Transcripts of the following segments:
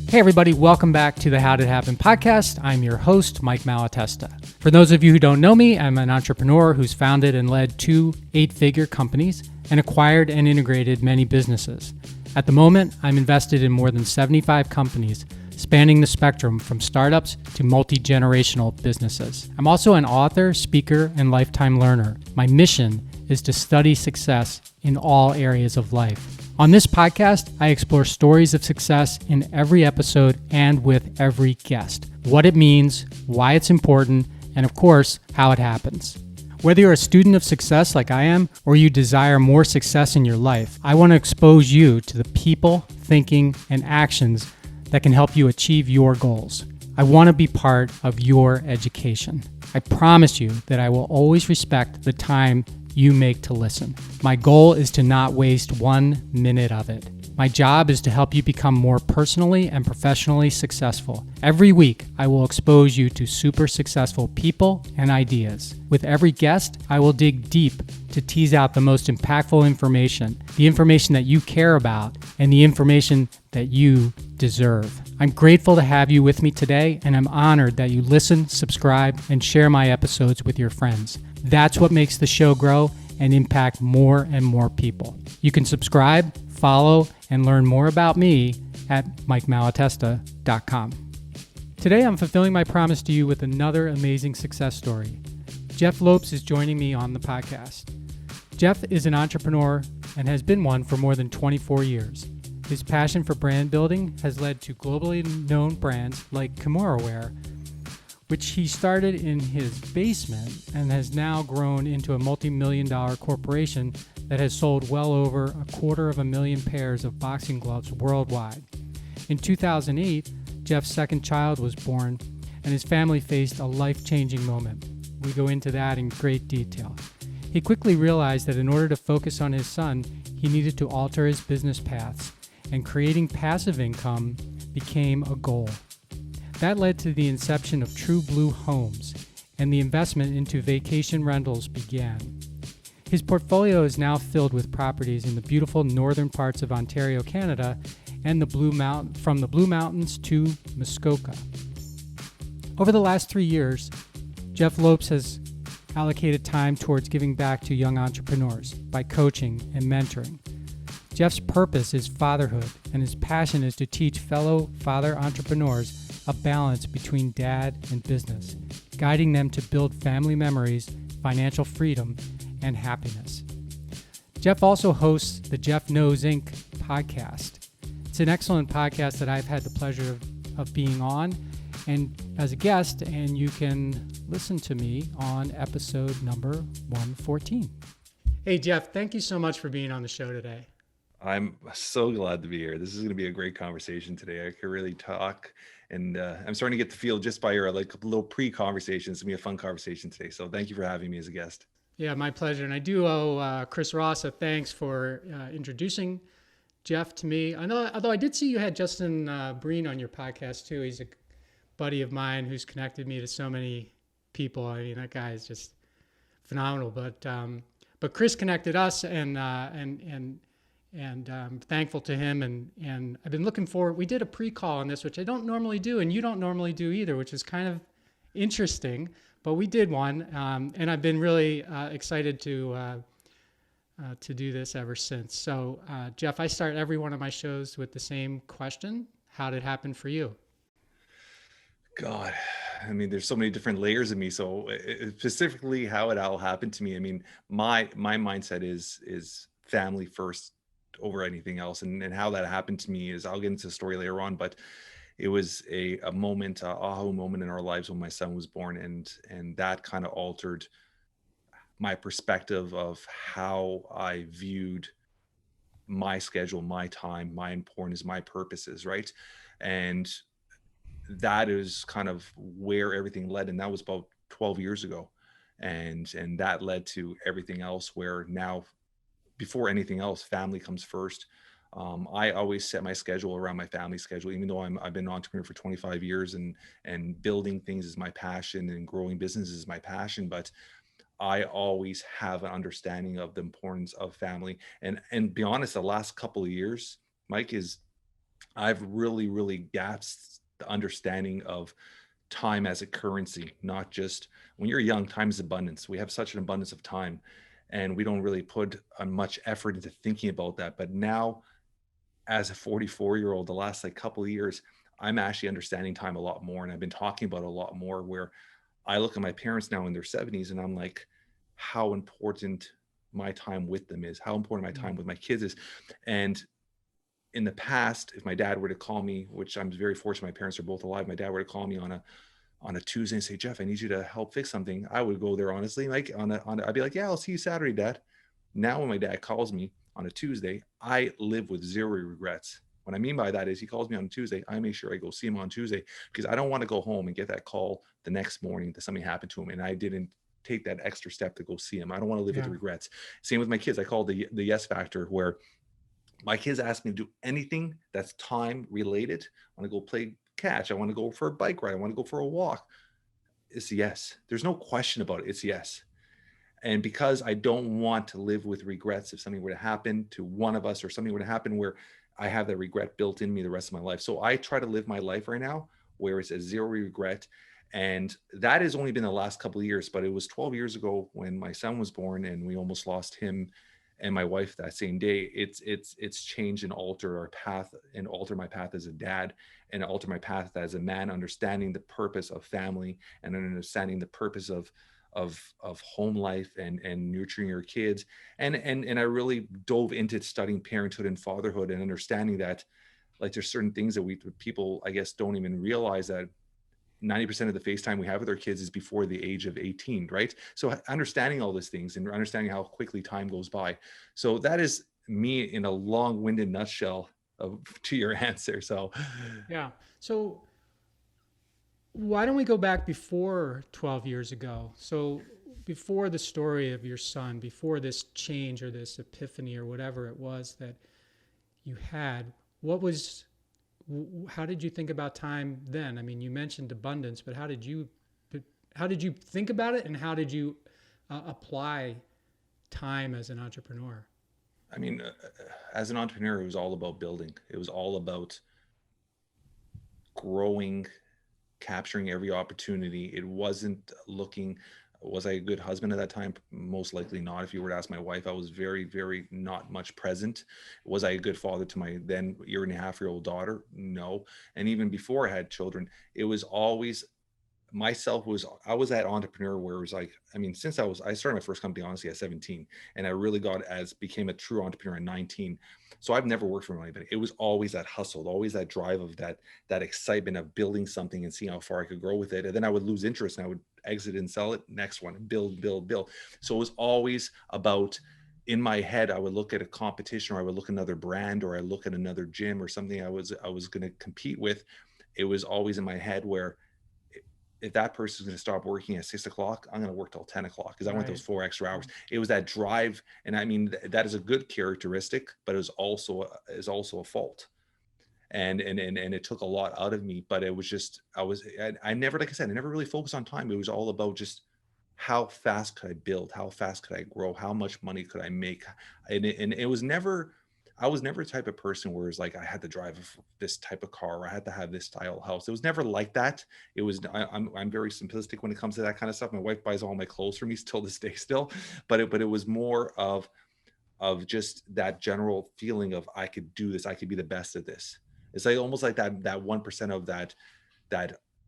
Hey everybody, welcome back to the How Did It Happen podcast. I'm your host, Mike Malatesta. For those of you who don't know me, I'm an entrepreneur who's founded and led 2 8-figure companies and acquired and integrated many businesses. At the moment, I'm invested in more than 75 companies, spanning the spectrum from startups to multi-generational businesses. I'm also an author, speaker, and lifetime learner. My mission is to study success in all areas of life. On this podcast, I explore stories of success in every episode and with every guest. What it means, why it's important, and of course, how it happens. Whether you're a student of success like I am, or you desire more success in your life, I want to expose you to the people, thinking, and actions that can help you achieve your goals. I want to be part of your education. I promise you that I will always respect the time you make to listen. My goal is to not waste 1 minute of it. My job is to help you become more personally and professionally successful. Every week, I will expose you to super successful people and ideas. With every guest, I will dig deep to tease out the most impactful information, the information that you care about, and the information that you deserve. I'm grateful to have you with me today, and I'm honored that you listen, subscribe, and share my episodes with your friends. That's what makes the show grow and impact more and more people. You can subscribe, follow, and learn more about me at MikeMalatesta.com. Today, I'm fulfilling my promise to you with another amazing success story. Jeff Lopes is joining me on the podcast. Jeff is an entrepreneur and has been one for more than 24 years. His passion for brand building has led to globally known brands like Kimura, which he started in his basement and has now grown into a multi-million-dollar corporation that has sold well over 250,000 pairs of boxing gloves worldwide. In 2008, Jeff's second child was born, and his family faced a life-changing moment. We go into that in great detail. He quickly realized that in order to focus on his son, he needed to alter his business paths, and creating passive income became a goal. That led to the inception of True Blue Homes, and the investment into vacation rentals began. His portfolio is now filled with properties in the beautiful northern parts of Ontario, Canada, and from the Blue Mountains to Muskoka. Over the last 3 years, Jeff Lopes has allocated time towards giving back to young entrepreneurs by coaching and mentoring. Jeff's purpose is fatherhood, and his passion is to teach fellow father entrepreneurs a balance between dad and business, guiding them to build family memories, financial freedom, and happiness. Jeff also hosts the Jeff Knows Inc. podcast. It's an excellent podcast that I've had the pleasure of being on and as a guest, and you can listen to me on episode number 114. Hey, Jeff, thank you so much for being on the show today. I'm so glad to be here. This is going to be a great conversation today. I could really talk, and I'm starting to get the feel just by your little pre-conversation. It's going to be a fun conversation today. So thank you for having me as a guest. Yeah, my pleasure. And I do owe Chris Ross a thanks for introducing Jeff to me. Although I did see you had Justin Breen on your podcast too. He's a buddy of mine who's connected me to so many people. I mean, that guy is just phenomenal. But Chris connected us, and I'm thankful to him, and I've been looking forward. We did a pre-call on this, which I don't normally do, and you don't normally do either, which is kind of interesting, but we did one, and I've been really excited to do this ever since. So, Jeff, I start every one of my shows with the same question: how did it happen for you? God, I mean, there's so many different layers of me. So specifically how it all happened to me, I mean, my mindset is family first over anything else. And how that happened to me is, I'll get into the story later on, but it was a moment, aha moment in our lives when my son was born. And that kind of altered my perspective of how I viewed my schedule, my time, my importance, my purposes, right? And that is kind of where everything led. And that was about 12 years ago. And that led to everything else, where now, before anything else, family comes first. I always set my schedule around my family schedule, even though I've been an entrepreneur for 25 years and building things is my passion and growing businesses is my passion. But I always have an understanding of the importance of family. And be honest, the last couple of years, Mike, is I've really gasped the understanding of time as a currency, not just when you're young, time is abundance. We have such an abundance of time and we don't really put much effort into thinking about that. But now, as a 44-year-old, the last like couple of years, I'm actually understanding time a lot more. And I've been talking about it a lot more where I look at my parents now in their 70s and I'm like, how important my time with them is, how important my time with my kids is. And in the past, if my dad were to call me, which I'm very fortunate, my parents are both alive, my dad were to call me on a Tuesday and say, Jeff, I need you to help fix something. I would go there honestly, like I'd be like, yeah, I'll see you Saturday, Dad. Now, when my dad calls me on a Tuesday, I live with zero regrets. What I mean by that is he calls me on Tuesday, I make sure I go see him on Tuesday because I don't want to go home and get that call the next morning that something happened to him and I didn't take that extra step to go see him. I don't want to live with Yeah. regrets. Same with my kids. I call the yes factor where my kids ask me to do anything that's time related. I want to go play catch. I want to go for a bike ride. I want to go for a walk. It's yes. There's no question about it. It's yes. And because I don't want to live with regrets if something were to happen to one of us or something were to happen where I have that regret built in me the rest of my life. So I try to live my life right now where it's a zero regret. And that has only been the last couple of years, but it was 12 years ago when my son was born and we almost lost him and my wife that same day. It's changed and altered our path and altered my path as a dad and alter my path as a man, understanding the purpose of family and understanding the purpose of home life and nurturing your kids. And I really dove into studying parenthood and fatherhood and understanding that like there's certain things that we people I guess don't even realize that 90% of the FaceTime we have with our kids is before the age of 18, right? So understanding all these things and understanding how quickly time goes by. So that is me in a long-winded nutshell of, to your answer. So Yeah. So why don't we go back before 12 years ago? So before the story of your son, before this change or this epiphany or whatever it was that you had, what was how did you think about time then? I mean, you mentioned abundance, but how did you think about it and how did you apply time as an entrepreneur? I mean, as an entrepreneur, it was all about building. It was all about growing, capturing every opportunity. It wasn't looking, was I a good husband at that time? Most likely not. If you were to ask my wife, I was very not much present. Was I a good father to my then year and a half year old daughter? No. And even before I had children, it was always myself was I was that entrepreneur where it was like, I mean, since I started my first company honestly at 17 and I really got as became a true entrepreneur at 19. So I've never worked for anybody. It was always that hustle, always that drive of that excitement of building something and seeing how far I could grow with it. And then I would lose interest and I would exit and sell it, next one, and build. So it was always about in my head, I would look at a competition or I would look at another brand or I look at another gym or something I was going to compete with. It was always in my head where if that person's going to stop working at 6 o'clock, I'm going to work till 10 o'clock because I want those Right. 4 extra hours. It was that drive. And I mean, that is a good characteristic, but it was also a fault. And it took a lot out of me, but it was just, I never, like I said, I never really focused on time. It was all about just how fast could I build? How fast could I grow? How much money could I make? And it was never, I was never the type of person where it's like I had to drive this type of car or I had to have this style house. It was never like that. It was I'm very simplistic when it comes to that kind of stuff. My wife buys all my clothes for me still this day still, but it was more of just that general feeling of I could do this. I could be the best at this. It's like almost like that 1% of that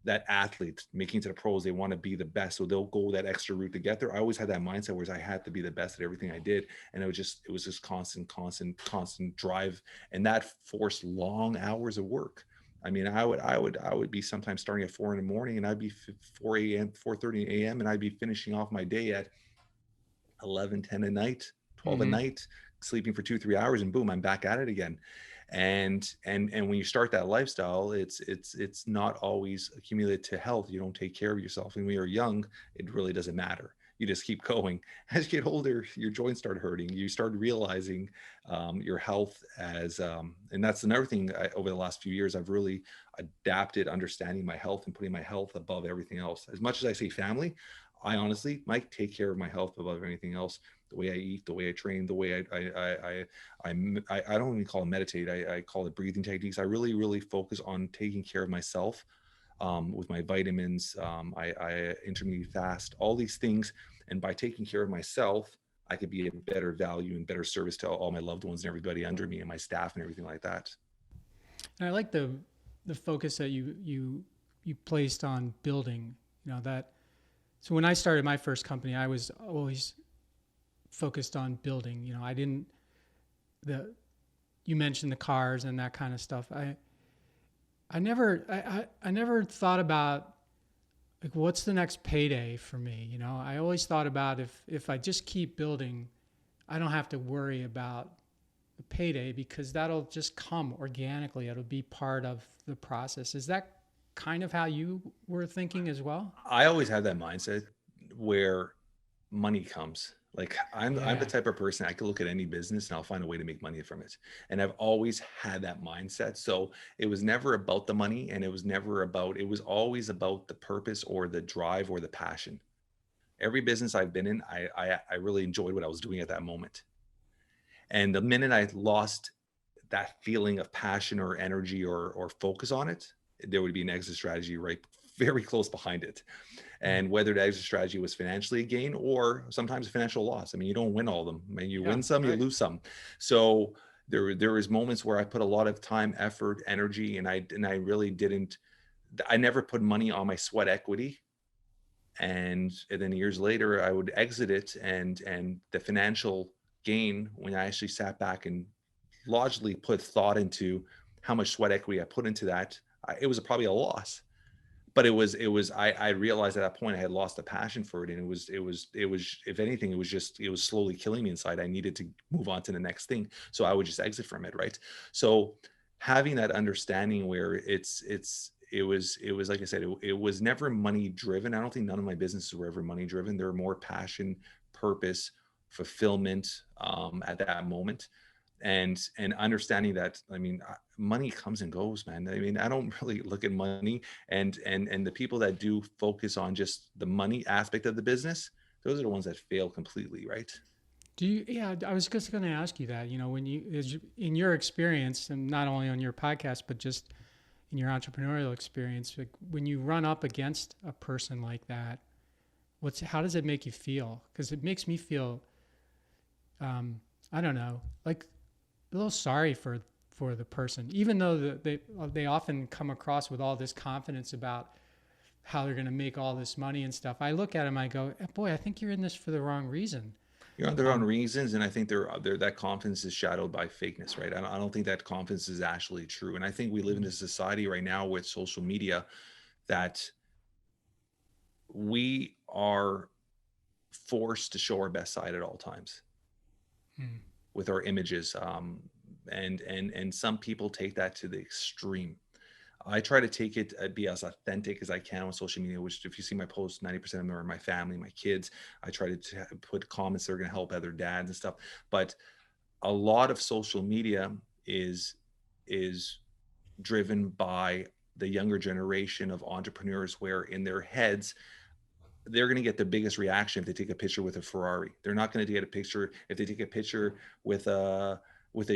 that athlete making it to the pros, they want to be the best. So they'll go that extra route to get there. I always had that mindset where I had to be the best at everything I did. And it was just constant drive. And that forced long hours of work. I mean, I would be sometimes starting at 4 in the morning and I'd be 4 a.m., 4:30 a.m. and I'd be finishing off my day at 11, 10 at night, 12 at Mm-hmm. night, sleeping for 2, 3 hours, and boom, I'm back at it again. And when you start that lifestyle, it's not always accumulated to health. You don't take care of yourself. And when you're young, it really doesn't matter. You just keep going. As you get older, your joints start hurting. You start realizing your health and that's another thing over the last few years, I've really adapted understanding my health and putting my health above everything else. As much as I say family, I honestly, Mike, take care of my health above anything else. the way I eat, the way I train, the way I don't even call it meditate. I call it breathing techniques. I really, really focus on taking care of myself with my vitamins. I intermittent fast, all these things. And by taking care of myself, I could be a better value and better service to all my loved ones and everybody under me and my staff and everything like that. And I like the focus that you placed on building. You know that. So when I started my first company, I was always focused on building. You know, I didn't the you mentioned the cars and that kind of stuff. I never thought about like what's the next payday for me. You know, I always thought about if I just keep building, I don't have to worry about the payday because that'll just come organically. It'll be part of the process. Is that kind of how you were thinking as well? I always had that mindset where money comes. Like I'm the Yeah. type of person I can look at any business and I'll find a way to make money from it. And I've always had that mindset. So it was never about the money and it was always about the purpose or the drive or the passion. Every business I've been in, I really enjoyed what I was doing at that moment. And the minute I lost that feeling of passion or energy or focus on it, there would be an exit strategy right very close behind it. And whether the exit strategy was financially a gain or sometimes a financial loss. I mean, you don't win all of them. I mean, you Yeah. win some, you Right. lose some. So there was moments where I put a lot of time, effort, energy, and I really didn't. I never put money on my sweat equity. And then years later, I would exit it, and the financial gain when I actually sat back and logically put thought into how much sweat equity I put into that, it was probably a loss. But I realized at that point I had lost the passion for it, and it was if anything it was slowly killing me inside. I needed to move on to the next thing, so I would just exit from it, right? So having that understanding where it was like I said, it was never money driven. I don't think none of my businesses were ever money driven. They were more passion, purpose, fulfillment at that moment, and understanding that, I mean, money comes and goes, man. I mean, I don't really look at money, and the people that do focus on just the money aspect of the business, those are the ones that fail completely, right? Do you? Yeah, I was just going to ask you that. You know, in your experience, and not only on your podcast, but just in your entrepreneurial experience, like when you run up against a person like that, how does it make you feel? Because it makes me feel, I don't know, like a little sorry for the person, even though they often come across with all this confidence about how they're going to make all this money and stuff. I look at them, I go, boy, I think you're in this for the wrong reason. You're on their own Um, reasons, and I think that confidence is shadowed by fakeness, right? I don't think that confidence is actually true, and I think we live in a society right now with social media that we are forced to show our best side at all times hmm. with our images, and some people take that to the extreme. I try to take it, be as authentic as I can on social media, which if you see my posts, 90% of them are my family, my kids. I try to put comments that are going to help other dads and stuff. But a lot of social media is driven by the younger generation of entrepreneurs, where in their heads, they're going to get the biggest reaction if they take a picture with a Ferrari. They're not going to get a picture if they take a picture with a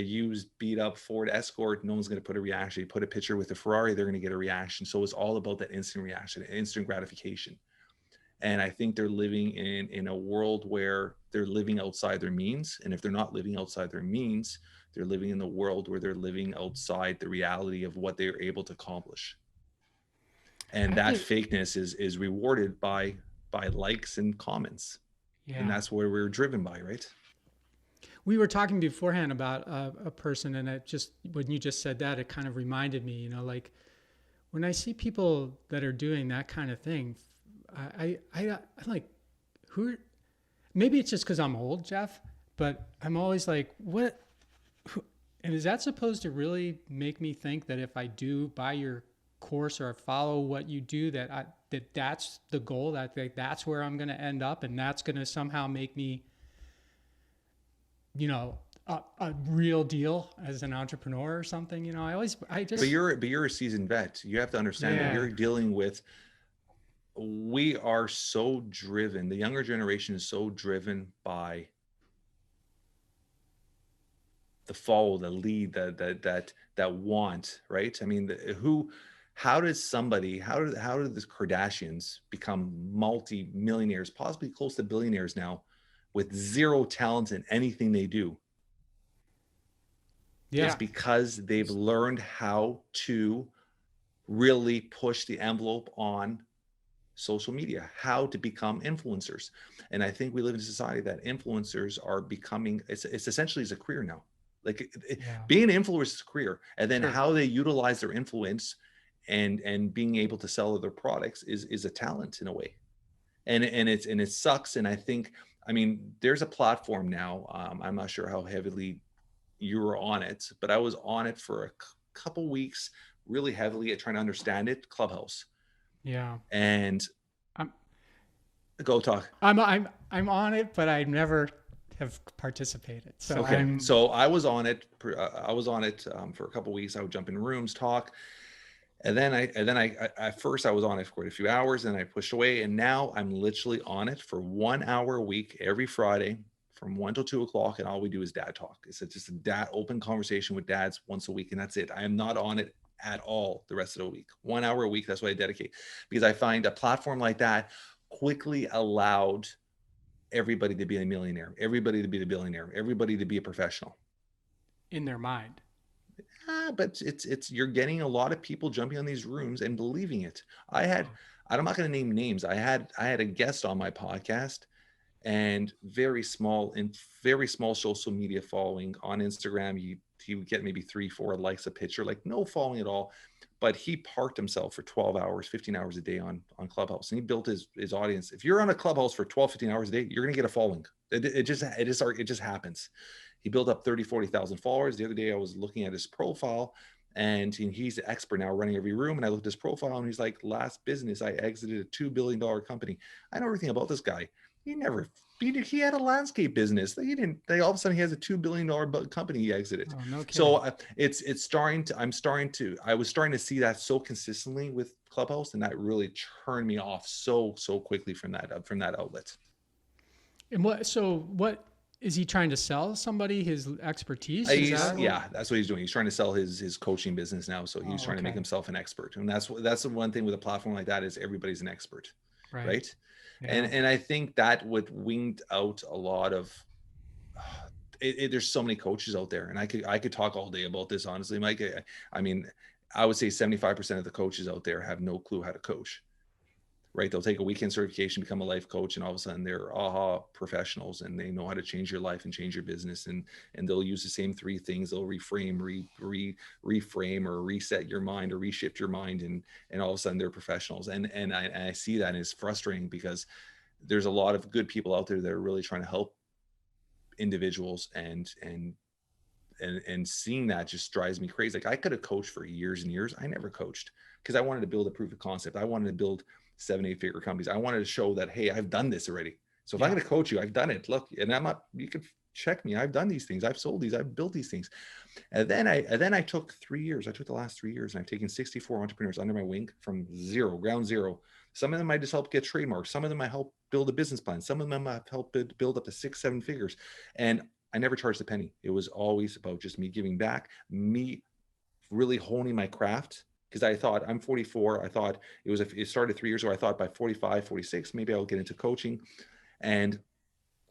used beat up Ford Escort. No one's going to put a reaction. You put a picture with a Ferrari, they're going to get a reaction. So it's all about that instant reaction, instant gratification. And I think they're living in a world where they're living outside their means. And if they're not living outside their means, they're living in the world where they're living outside the reality of what they're able to accomplish. I And have that to, fakeness is rewarded by likes and comments. And yeah. that's where we're driven by, right? We were talking beforehand about a person, and it just when you just said that, it kind of reminded me. You know, like when I see people that are doing that kind of thing, I'm like, who? Maybe it's just because I'm old, Jeff, but I'm always like, what? And is that supposed to really make me think that if I do buy your course or follow what you do, that's the goal, that's where I'm going to end up, and that's going to somehow make me, you know, a real deal as an entrepreneur or something? You know, I But just, you're a seasoned vet. You have to understand that yeah, you're dealing with, we are so driven. The younger generation is so driven by follow, the lead, that want, right? I mean, how does somebody, how did the Kardashians become multi-millionaires, possibly close to billionaires now, with zero talent in anything they do? It's Yeah. because they've learned how to really push the envelope on social media, how to become influencers. And I think we live in a society that influencers are becoming, it's essentially as a career now. Like Yeah. being an influencer is a career, and then Sure. how they utilize their influence and being able to sell their products is a talent in a way. And it sucks. And I think, I mean, there's a platform now. I'm not sure how heavily you were on it, but I was on it for a couple weeks, really heavily at trying to understand it. Clubhouse. Yeah. And I'm go talk. I'm on it, but I never have participated. So Okay, I'm so I was on it. I was on it for a couple weeks. I would jump in rooms, talk, and then I at first I was on it for quite a few hours, and I pushed away, and now I'm literally on it for 1 hour a week every Friday from 1 till 2 o'clock, and all we do is dad talk. It's just a dad open conversation with dads once a week, and that's it. I am not on it at all the rest of the week. 1 hour a week. That's what I dedicate, because I find a platform like that quickly allowed everybody to be a millionaire, everybody to be a billionaire, everybody to be a professional. in their mind. But it's you're getting a lot of people jumping on these rooms and believing it. I had, I'm not going to name names. I had a guest on my podcast, and very small social media following on Instagram. He would get maybe 3-4 likes a picture, like no following at all. But he parked himself for 12 hours, 15 hours a day on Clubhouse, and he built his audience. If you're on a Clubhouse for 12, 15 hours a day, you're gonna get a following. It just happens. He built up 30, 40,000 followers. The other day I was looking at his profile, and he's the expert now running every room. And I looked at his profile, and he's like, last business, I exited a $2 billion company. I know everything about this guy. He never he had a landscape business. He didn't. They all of a sudden he has a $2 billion company he exited. Oh, no So kidding. it's starting to. I was starting to see that so consistently with Clubhouse, and that really turned me off so quickly from that outlet. And what is he trying to sell somebody his expertise? Is that what? Yeah, that's what he's doing. He's trying to sell his coaching business now. So he's Oh, trying to make okay. himself an expert, and that's the one thing with a platform like that is everybody's an expert, Right. right? And Yeah. and I think that would winged out a lot of there's so many coaches out there, and I could talk all day about this, honestly, Mike. I mean, I would say 75% of the coaches out there have no clue how to coach, right? They'll take a weekend certification, become a life coach, and all of a sudden they're aha professionals, and they know how to change your life and change your business, and they'll use the same three things. They'll reframe or reset your mind or reshift your mind, and all of a sudden they're professionals. And I see that, and it's frustrating because there's a lot of good people out there that are really trying to help individuals, and seeing that just drives me crazy. Like I could have coached for years and years. I never coached because I wanted to build a proof of concept. I wanted to build 7-8 figure companies. I wanted to show that, hey, I've done this already. So if I'm Yeah. going to coach you, I've done it. Look, and I'm not, you can check me. I've done these things. I've sold these. I've built these things. And then I took 3 years. I took the last 3 years, and I've taken 64 entrepreneurs under my wing from zero, ground zero. Some of them I just helped get trademarks. Some of them I helped build a business plan. Some of them I've helped build up to 6-7 figures. And I never charged a penny. It was always about just me giving back, me really honing my craft. Because I thought, I'm 44. I thought it started 3 years ago. I thought by 45, 46, maybe I'll get into coaching. And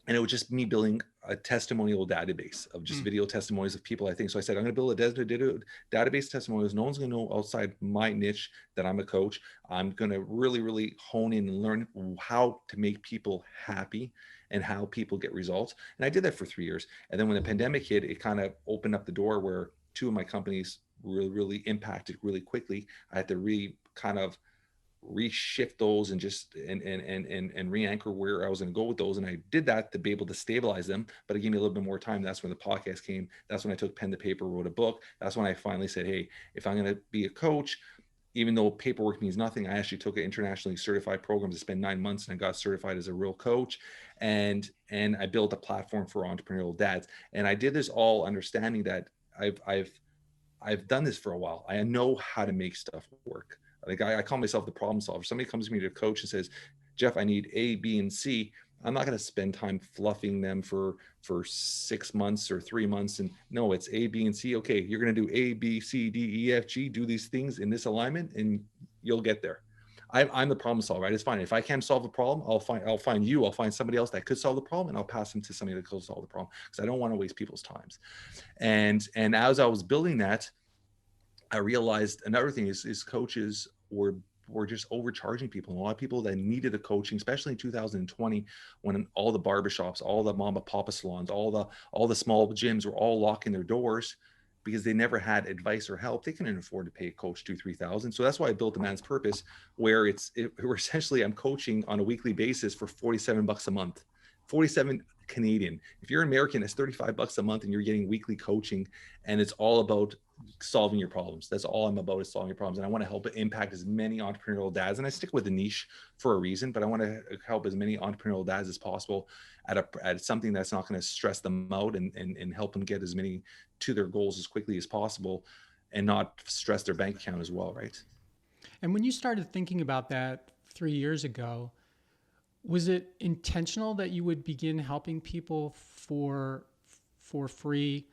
and it was just me building a testimonial database of just Mm. video testimonies of people I think. So I said, I'm going to build a database testimonials. No one's going to know outside my niche that I'm a coach. I'm going to really hone in and learn how to make people happy and how people get results. And I did that for 3 years. And then when the pandemic hit, it kind of opened up the door where two of my companies really impacted really quickly. I had to kind of reshift those and just and re-anchor where I was going to go with those. And I did that to be able to stabilize them, but it gave me a little bit more time. That's when the podcast came. That's when I took pen to paper, wrote a book. That's when I finally said, hey, if I'm going to be a coach, even though paperwork means nothing, I actually took an internationally certified program to spend 9 months, and I got certified as a real coach. And I built a platform for entrepreneurial dads. And I did this all understanding that I've done this for a while. I know how to make stuff work. Like I call myself the problem solver. Somebody comes to me to coach and says, Jeff, I need A, B, and C. I'm not going to spend time fluffing them for 6 months or 3 months. And no, it's A, B, and C. Okay, you're going to do A, B, C, D, E, F, G, do these things in this alignment and you'll get there. I'm the problem solver, right? It's fine. If I can't solve the problem, I'll find somebody else that could solve the problem, and I'll pass them to somebody that could solve the problem, because I don't want to waste people's times. And as I was building that, I realized another thing is coaches were just overcharging people. A lot of people that needed the coaching, especially in 2020, when all the barbershops, all the mama papa salons, all the small gyms were all locking their doors because they never had advice or help. They couldn't afford to pay a coach 2,000-3,000. So that's why I built the Man's Purpose, where where essentially I'm coaching on a weekly basis for $47 a month, 47 Canadian. If you're American, it's $35 a month, and you're getting weekly coaching, and it's all about solving your problems. That's all I'm about, is solving your problems. And I want to help impact as many entrepreneurial dads. And I stick with the niche for a reason, but I want to help as many entrepreneurial dads as possible at something that's not going to stress them out, and help them get as many to their goals as quickly as possible, and not stress their bank account as well. Right. And when you started thinking about that 3 years ago, was it intentional that you would begin helping people for free?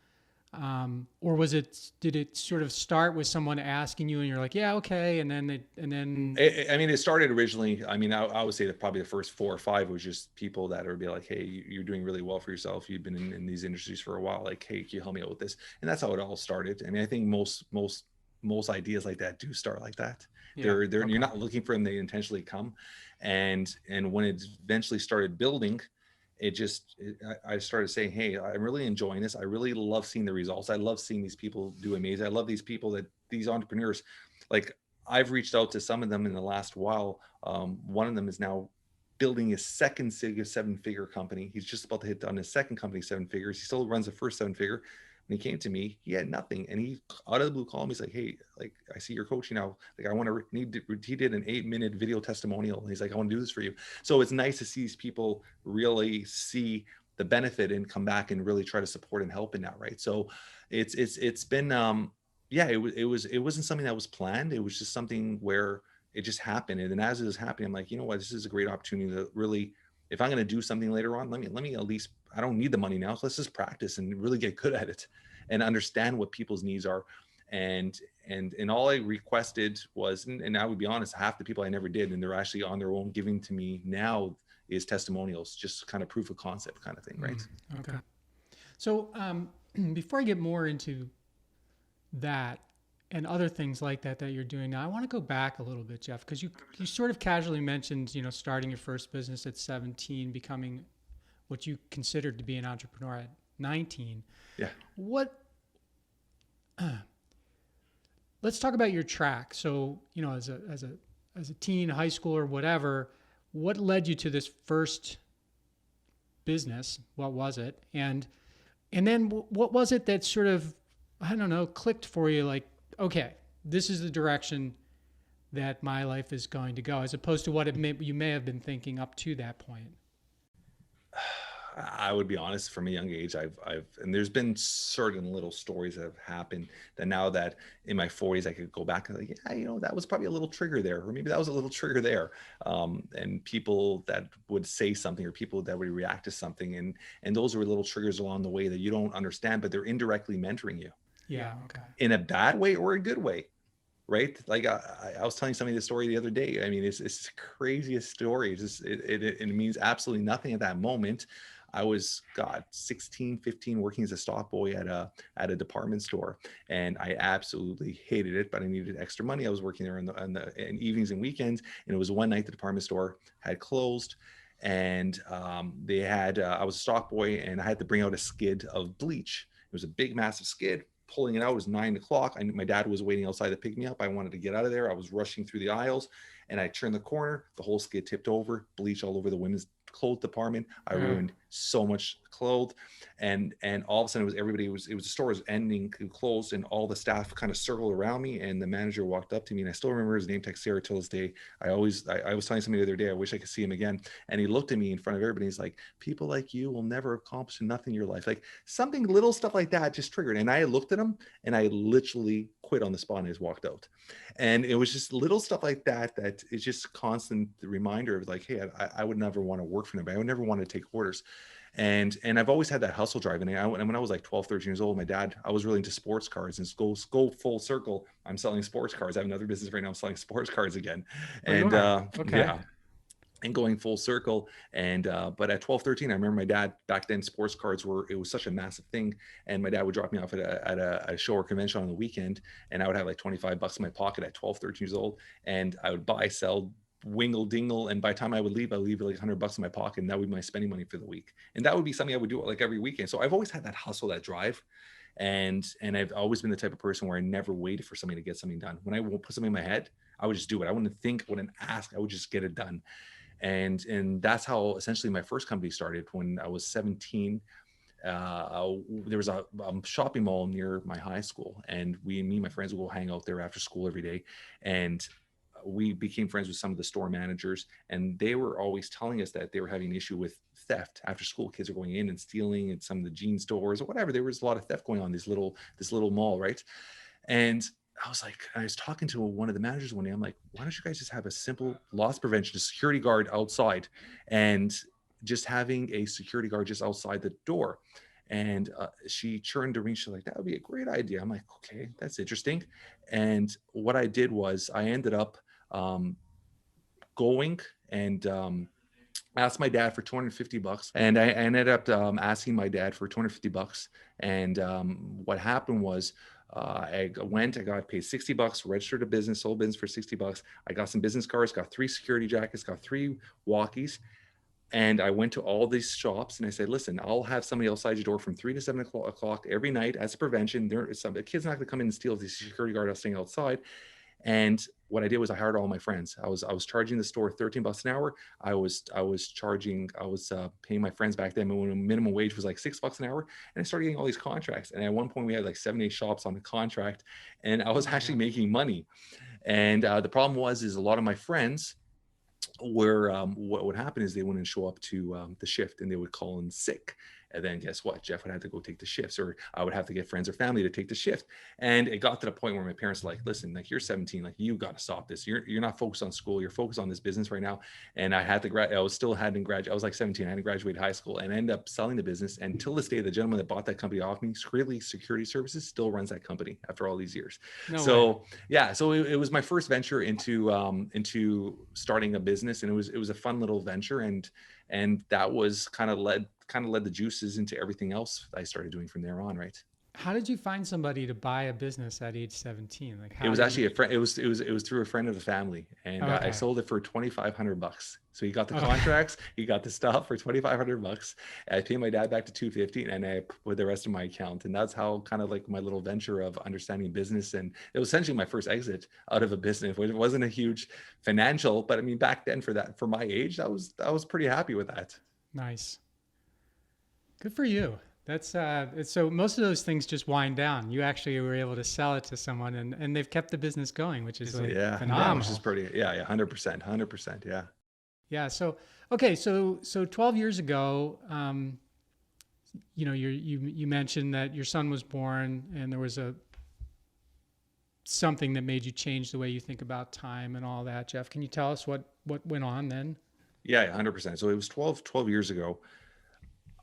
Or did it sort of start with someone asking you and you're like, yeah, okay. And then it started originally. I would say that probably the first 4 or 5 was just people that would be like, hey, you're doing really well for yourself. You've been in these industries for a while. Like, hey, can you help me out with this? And that's how it all started. I think most ideas like that do start like that. Yeah, Okay. okay. You're not looking for them, they intentionally come. And when it eventually started building, I started saying, hey, I'm really enjoying this. I really love seeing the results. I love seeing these people do amazing. I love these people, these entrepreneurs. Like, I've reached out to some of them in the last while. One of them is now building his second 7-figure company. He's just about to hit on his second company, 7 figures. He still runs the first 7-figure. When he came to me, he had nothing, and he out of the blue called me. He's like, hey, like, I see you're coaching now. Like, I want to he did an 8-minute video testimonial, and he's like, I want to do this for you. So it's nice to see these people really see the benefit and come back and really try to support and help in that. Right. So it's been yeah, it wasn't something that was planned. It was just something where it just happened. And then as it was happening, I'm like, you know what, this is a great opportunity to really, if I'm going to do something later on, let me at least, I don't need the money now. So let's just practice and really get good at it and understand what people's needs are. And all I requested was, and I would be honest, half the people I never did, and they're actually on their own giving to me now, is testimonials, just kind of proof of concept kind of thing. Right. Okay. So before I get more into that and other things like that you're doing now, I want to go back a little bit, Jeff, because you sort of casually mentioned, starting your first business at 17, becoming what you considered to be an entrepreneur at 19. Yeah. Let's talk about your track. So, as a teen, high schooler, whatever, what led you to this first business? What was it? And then what was it that sort of, I don't know, clicked for you? Like, okay, this is the direction that my life is going to go, as opposed to what you may have been thinking up to that point. I would be honest, from a young age, and there's been certain little stories that have happened that now that in my 40s, I could go back and like, yeah, that was probably a little trigger there, or maybe that was a little trigger there. And people that would say something, or people that would react to something. And those were little triggers along the way that you don't understand, but they're indirectly mentoring you. Yeah. Okay. In a bad way or a good way. Right. Like I was telling somebody this story the other day. It's the craziest story. It means absolutely nothing at that moment. I was 16, 15, working as a stock boy at a department store, and I absolutely hated it, but I needed extra money. I was working there in evenings and weekends, and it was one night the department store had closed, and they had I was a stock boy, and I had to bring out a skid of bleach. It was a big, massive skid. Pulling it out, it was 9 o'clock. I knew my dad was waiting outside to pick me up. I wanted to get out of there. I was rushing through the aisles, and I turned the corner. The whole skid tipped over, bleach all over the women's clothes department. I ruined so much clothes. And all of a sudden the store was ending, closed, and all the staff kind of circled around me, and the manager walked up to me, and I still remember his name, Texera, till this day. I was telling somebody the other day, I wish I could see him again. And he looked at me in front of everybody. He's like, people like you will never accomplish nothing in your life. Like something little stuff like that just triggered. And I looked at him and I literally quit on the spot and I just walked out. And it was just little stuff like that is just constant reminder of like, hey, I would never want to work for anybody. I would never want to take orders. And I've always had that hustle drive. And when I was like 12, 13 years old, my dad, I was really into sports cars, and go full circle. I'm selling sports cars. I have another business right now. I'm selling sports cars again. Oh, you And are? Okay. yeah, and going full circle. And but at 12, 13, I remember my dad, back then sports cars it was such a massive thing. And my dad would drop me off at a show or convention on the weekend, and I would have like $25 in my pocket at 12, 13 years old. And I would buy, sell, wingle dingle, and by the time I would leave like $100 in my pocket, and that would be my spending money for the week. And that would be something I would do like every weekend. So I've always had that hustle, that drive. And I've always been the type of person where I never waited for somebody to get something done. When I will put something in my head, I would just do it. I wouldn't think, wouldn't ask, I would just get it done. And that's how essentially my first company started. When I was 17, there was a shopping mall near my high school, and me and my friends would go hang out there after school every day. And we became friends with some of the store managers, and they were always telling us that they were having an issue with theft after school. Kids are going in and stealing at some of the jean stores or whatever. There was a lot of theft going on in this little mall, right? And I was talking to one of the managers one day. I'm like, why don't you guys just have a simple loss prevention, a security guard outside, and just having a security guard just outside the door? And she turned to me. She's like, that would be a great idea. I'm like, okay, that's interesting. And what I did was I ended up going and asked my dad for $250, and I ended up asking my dad for $250. And what happened was I got paid $60, registered a business, sold business for $60. I got some business cards, got 3 security jackets, got 3 walkies. And I went to all these shops and I said, listen, I'll have somebody outside your door from 3 to 7 o'clock every night as a prevention. The kid's not going to come in and steal. The security guard staying outside. And what I did was I hired all my friends. I was charging the store $13 an hour. I was paying my friends back then when minimum wage was like $6 an hour. And I started getting all these contracts. And at one point we had like 7, 8 shops on the contract, and I was actually making money. And the problem is a lot of my friends were what would happen is they wouldn't show up to the shift, and they would call in sick. And then guess what? Jeff would have to go take the shifts, or I would have to get friends or family to take the shift. And it got to the point where my parents were like, listen, like, you're 17, like, you got to stop this. You're not focused on school. You're focused on this business right now. And I had to graduate. I was like 17. I hadn't graduated high school, and I ended up selling the business. And till this day, the gentleman that bought that company off me, Screely Security Services, still runs that company after all these years. So it was my first venture into starting a business, and it was a fun little venture. And that was kind of led the juices into everything else I started doing from there on, right? How did you find somebody to buy a business at age 17? Like, it was actually a friend. It was through a friend of the family, and I sold it for $2,500. So he got the contracts, he got the stuff for $2,500. I paid my dad back to $250, and I put the rest of my account. And that's how kind of like my little venture of understanding business. And it was essentially my first exit out of a business. It wasn't a huge financial, but I mean, back then for my age, I was pretty happy with that. Nice. Good for you. That's so most of those things just wind down. You actually were able to sell it to someone, and they've kept the business going, which is phenomenal. Yeah, which is pretty, 100%. Yeah. Yeah. So, okay. So 12 years ago, you mentioned that your son was born, and there was something that made you change the way you think about time and all that. Jeff, can you tell us what went on then? Yeah, 100%. So it was 12 years ago.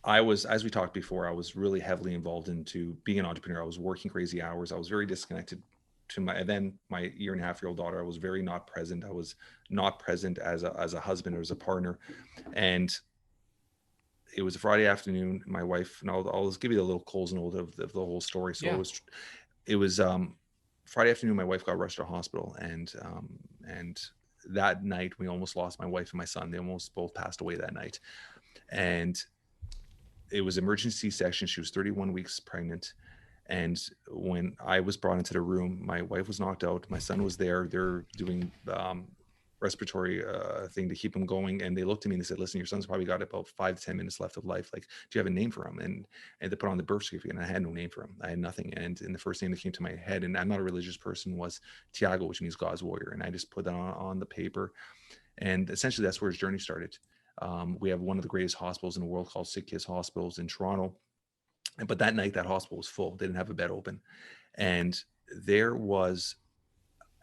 I was, as we talked before, I was really heavily involved into being an entrepreneur. I was working crazy hours. I was very disconnected to my 1.5-year-old daughter. I was very not present. I was not present as a husband or as a partner. And it was a Friday afternoon. My wife, and I'll just give you the little Coles and Old of the whole story. So it was Friday afternoon. My wife got rushed to hospital, and that night we almost lost my wife and my son. They almost both passed away that night. And it was emergency C-section. She was 31 weeks pregnant. And when I was brought into the room, my wife was knocked out. My son was there. They're doing respiratory thing to keep him going. And they looked at me and they said, listen, your son's probably got about 5 to 10 minutes left of life. Like, do you have a name for him? And they put on the birth certificate, and I had no name for him. I had nothing. And the first name that came to my head, and I'm not a religious person, was Tiago, which means God's warrior. And I just put that on the paper. And essentially that's where his journey started. We have one of the greatest hospitals in the world called Sick Kids Hospitals in Toronto. But that night, that hospital was full. They didn't have a bed open. And there was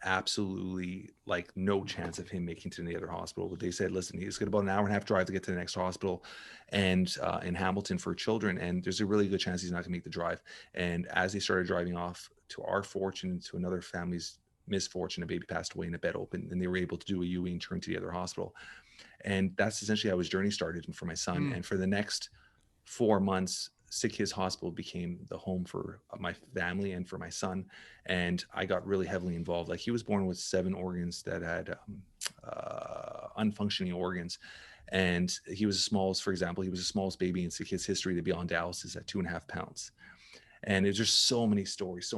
absolutely like no chance of him making to any other hospital. They said, listen, he's got about an hour and a half drive to get to the next hospital, and in Hamilton for children. And there's a really good chance he's not gonna make the drive. And as they started driving off, to our fortune, to another family's misfortune, a baby passed away in a bed open, and they were able to do a UE and turn to the other hospital. And that's essentially how his journey started for my son. And for the next 4 months, Sick Kids Hospital became the home for my family and for my son. And I got really heavily involved. Like, he was born with 7 organs that had unfunctioning organs. And he was the smallest, for example, he was the smallest baby in Sick Kids history to be on dialysis at 2.5 pounds. And there's just so many stories.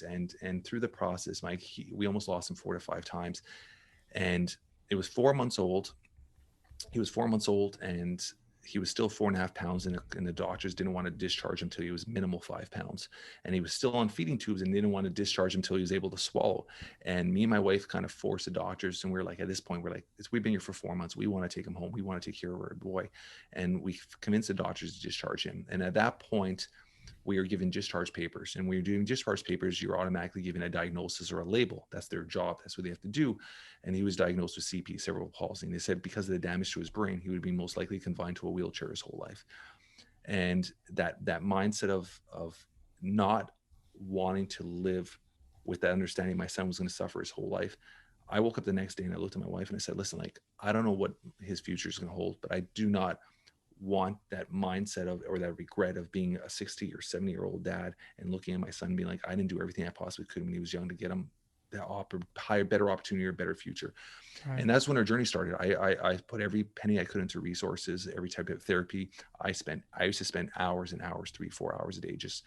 And through the process, Mike, we almost lost him 4 to 5 times. And it was 4 months old. He was 4 months old, and he was still 4.5 pounds, and the doctors didn't want to discharge him until he was minimal 5 pounds. And he was still on feeding tubes, and they didn't want to discharge him until he was able to swallow. And me and my wife kind of forced the doctors, and we were like, at this point, we're like, we've been here for 4 months. We want to take him home. We want to take care of our boy. And we convinced the doctors to discharge him. And at that point, we are given discharge papers. And when you're doing discharge papers, you're automatically given a diagnosis or a label. That's their job. That's what they have to do. And he was diagnosed with CP, cerebral palsy. And they said because of the damage to his brain, he would be most likely confined to a wheelchair his whole life. And that mindset of not wanting to live with that understanding my son was going to suffer his whole life. I woke up the next day and I looked at my wife and I said, listen, like, I don't know what his future is going to hold, but I do not want that mindset of, or that regret of being a 60 or 70-year-old dad and looking at my son and being like, I didn't do everything I possibly could when he was young to get him that higher, better opportunity or better future. Right. And that's when our journey started. I put every penny I could into resources, every type of therapy. I used to spend hours and hours, 3-4 hours a day, just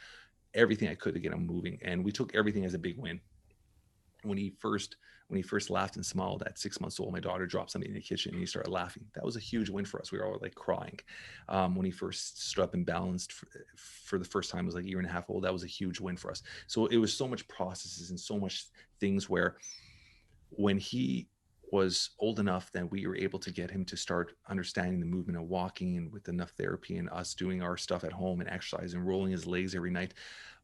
everything I could to get him moving. And we took everything as a big win. When he first laughed and smiled at 6 months old, my daughter dropped something in the kitchen and he started laughing. That was a huge win for us. We were all like crying. When he first stood up and balanced for the first time, it was like a year and a half old. That was a huge win for us. So it was so much processes and so much things where when he was old enough that we were able to get him to start understanding the movement of walking, and with enough therapy and us doing our stuff at home and exercise and rolling his legs every night,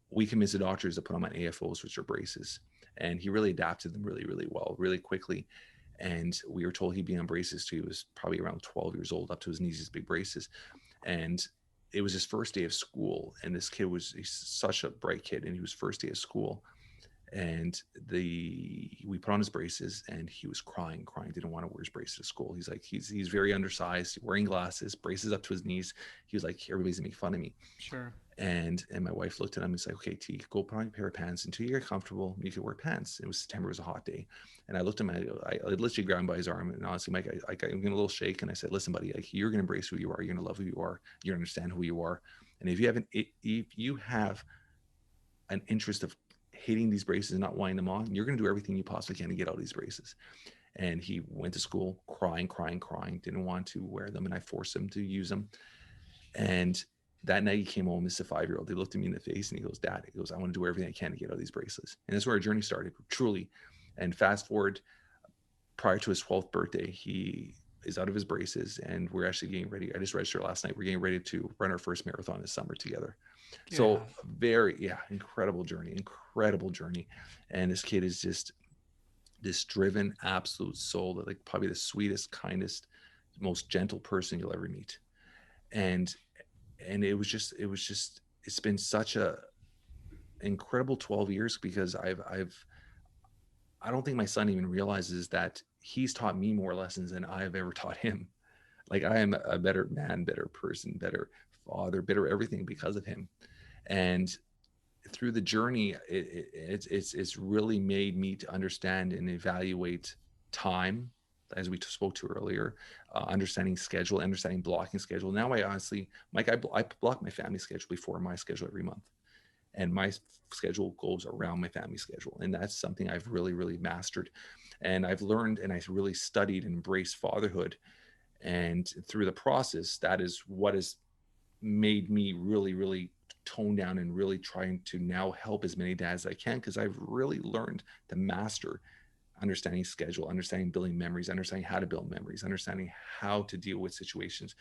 we convinced the doctors to put him on AFOs, which are braces. And he really adapted them really, really well, really quickly. And we were told he'd be on braces till he was probably around 12 years old, up to his knees, these big braces. And it was his first day of school. And this kid he's such a bright kid. And he was first day of school. And we put on his braces and he was crying, didn't want to wear his braces to school. He's like, he's very undersized, wearing glasses, braces up to his knees. He was like, everybody's gonna make fun of me. Sure. And my wife looked at him and said, okay, T, go put on a pair of pants until you get comfortable. You can wear pants. It was September, it was a hot day. And I looked at him, I literally grabbed him by his arm. And honestly, Mike, I got him a little shake. And I said, listen, buddy, like, you're going to embrace who you are. You're going to love who you are. You're going to understand who you are. And if you have an interest of hating these braces and not wanting them on, you're going to do everything you possibly can to get out of these braces. And he went to school crying, didn't want to wear them. And I forced him to use them. And that night he came home as a 5-year-old. He looked at me in the face and he goes, Dad, he goes, I want to do everything I can to get out of these braces. And that's where our journey started, truly. And fast forward, prior to his 12th birthday, he is out of his braces and we're actually getting ready. I just registered last night. We're getting ready to run our first marathon this summer together. Yeah. So incredible journey. And this kid is just this driven, absolute soul, that, like, probably the sweetest, kindest, most gentle person you'll ever meet. And it's been such a incredible 12 years, because I don't think my son even realizes that he's taught me more lessons than I have ever taught him. Like, I am a better man, better person, better father, better everything because of him. And through the journey, it's really made me to understand and evaluate time, as we spoke to earlier, understanding schedule, understanding blocking schedule. Now I honestly, Mike, I block my family schedule before my schedule every month. and my schedule goes around my family schedule. And that's something I've really, really mastered. And I've learned, and I've really studied and embraced fatherhood. And through the process, that is what has made me really, really tone down and really trying to now help as many dads as I can, because I've really learned to master understanding schedule, understanding building memories, understanding how to build memories, understanding how to deal with situations.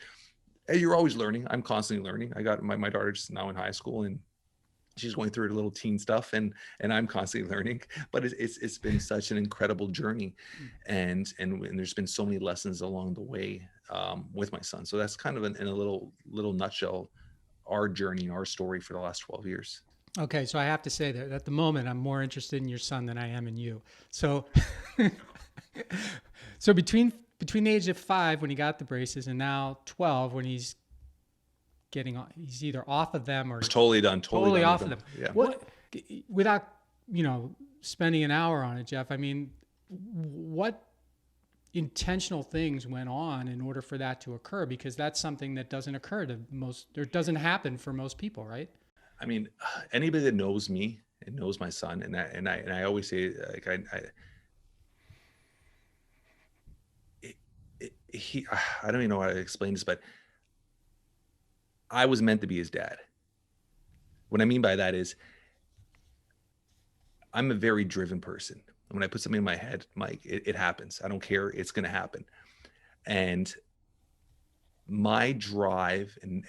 And you're always learning. I'm constantly learning. I got my daughter just now in high school, and she's going through her little teen stuff, and I'm constantly learning. But it's been such an incredible journey, and there's been so many lessons along the way with my son. So that's kind of in a little nutshell our journey, our story for the last 12 years. Okay, so I have to say that at the moment I'm more interested in your son than I am in you. So, so between the age of 5 when he got the braces and now 12 when he's he's either off of them or It's totally done, totally done with off of them. them. Yeah. What, without spending an hour on it, Jeff? I mean, what intentional things went on in order for that to occur? Because that's something that doesn't occur to most, or doesn't happen for most people, right? I mean, anybody that knows me and knows my son, and I always say, like, I don't even know how to explain this, but I was meant to be his dad. What I mean by that is I'm a very driven person. When I put something in my head, Mike, it happens. I don't care. It's going to happen. And my drive and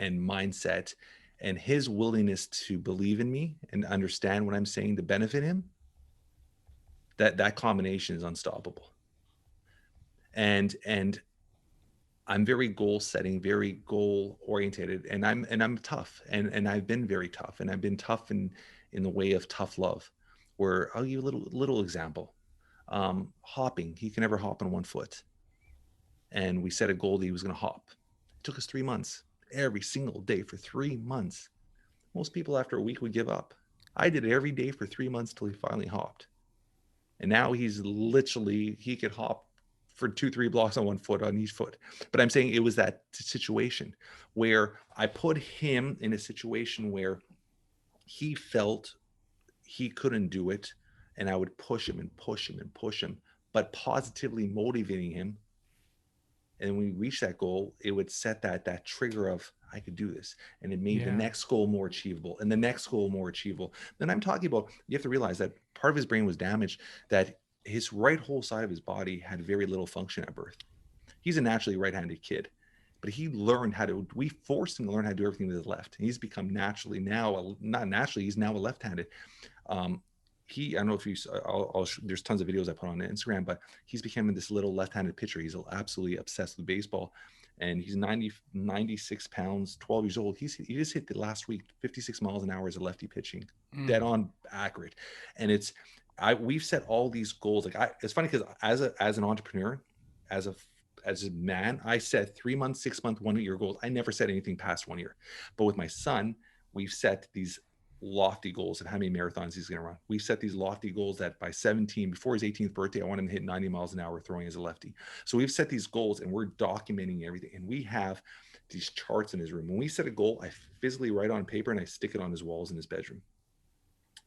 mindset and his willingness to believe in me and understand what I'm saying to benefit him, that combination is unstoppable. And I'm very goal setting, very goal orientated, and I'm tough, and I've been very tough, and I've been tough in the way of tough love, where I'll give you a little example. Hopping, he can never hop on one foot, and we set a goal that he was going to hop. It took us 3 months, every single day for 3 months. Most people after a week would give up. I did it every day for 3 months till he finally hopped, and now he's literally, he could hop for 2-3 blocks on one foot, on each foot. But I'm saying it was that situation where I put him in a situation where he felt he couldn't do it, and I would push him and push him and push him, but positively motivating him. And when we reach that goal, it would set that trigger of, I could do this, and it made the next goal more achievable and the next goal more achievable. Then I'm talking about, you have to realize that part of his brain was damaged, that his right whole side of his body had very little function at birth. He's a naturally right-handed kid, but he learned how to, we forced him to learn how to do everything with his left. And he's become naturally now, not naturally, he's now a left-handed. I don't know if you, there's tons of videos I put on Instagram, but he's becoming this little left-handed pitcher. He's absolutely obsessed with baseball, and he's 96 pounds, 12 years old. He just hit the last week 56 miles an hour as a lefty pitching, dead on accurate. And we've set all these goals. It's funny because as an entrepreneur, as a man, I set 3 months, 6 month, 1 year goals. I never set anything past 1 year. But with my son, we've set these lofty goals of how many marathons he's going to run. We've set these lofty goals that by 17, before his 18th birthday, I want him to hit 90 miles an hour throwing as a lefty. So we've set these goals, and we're documenting everything. And we have these charts in his room. When we set a goal, I physically write on paper and I stick it on his walls in his bedroom.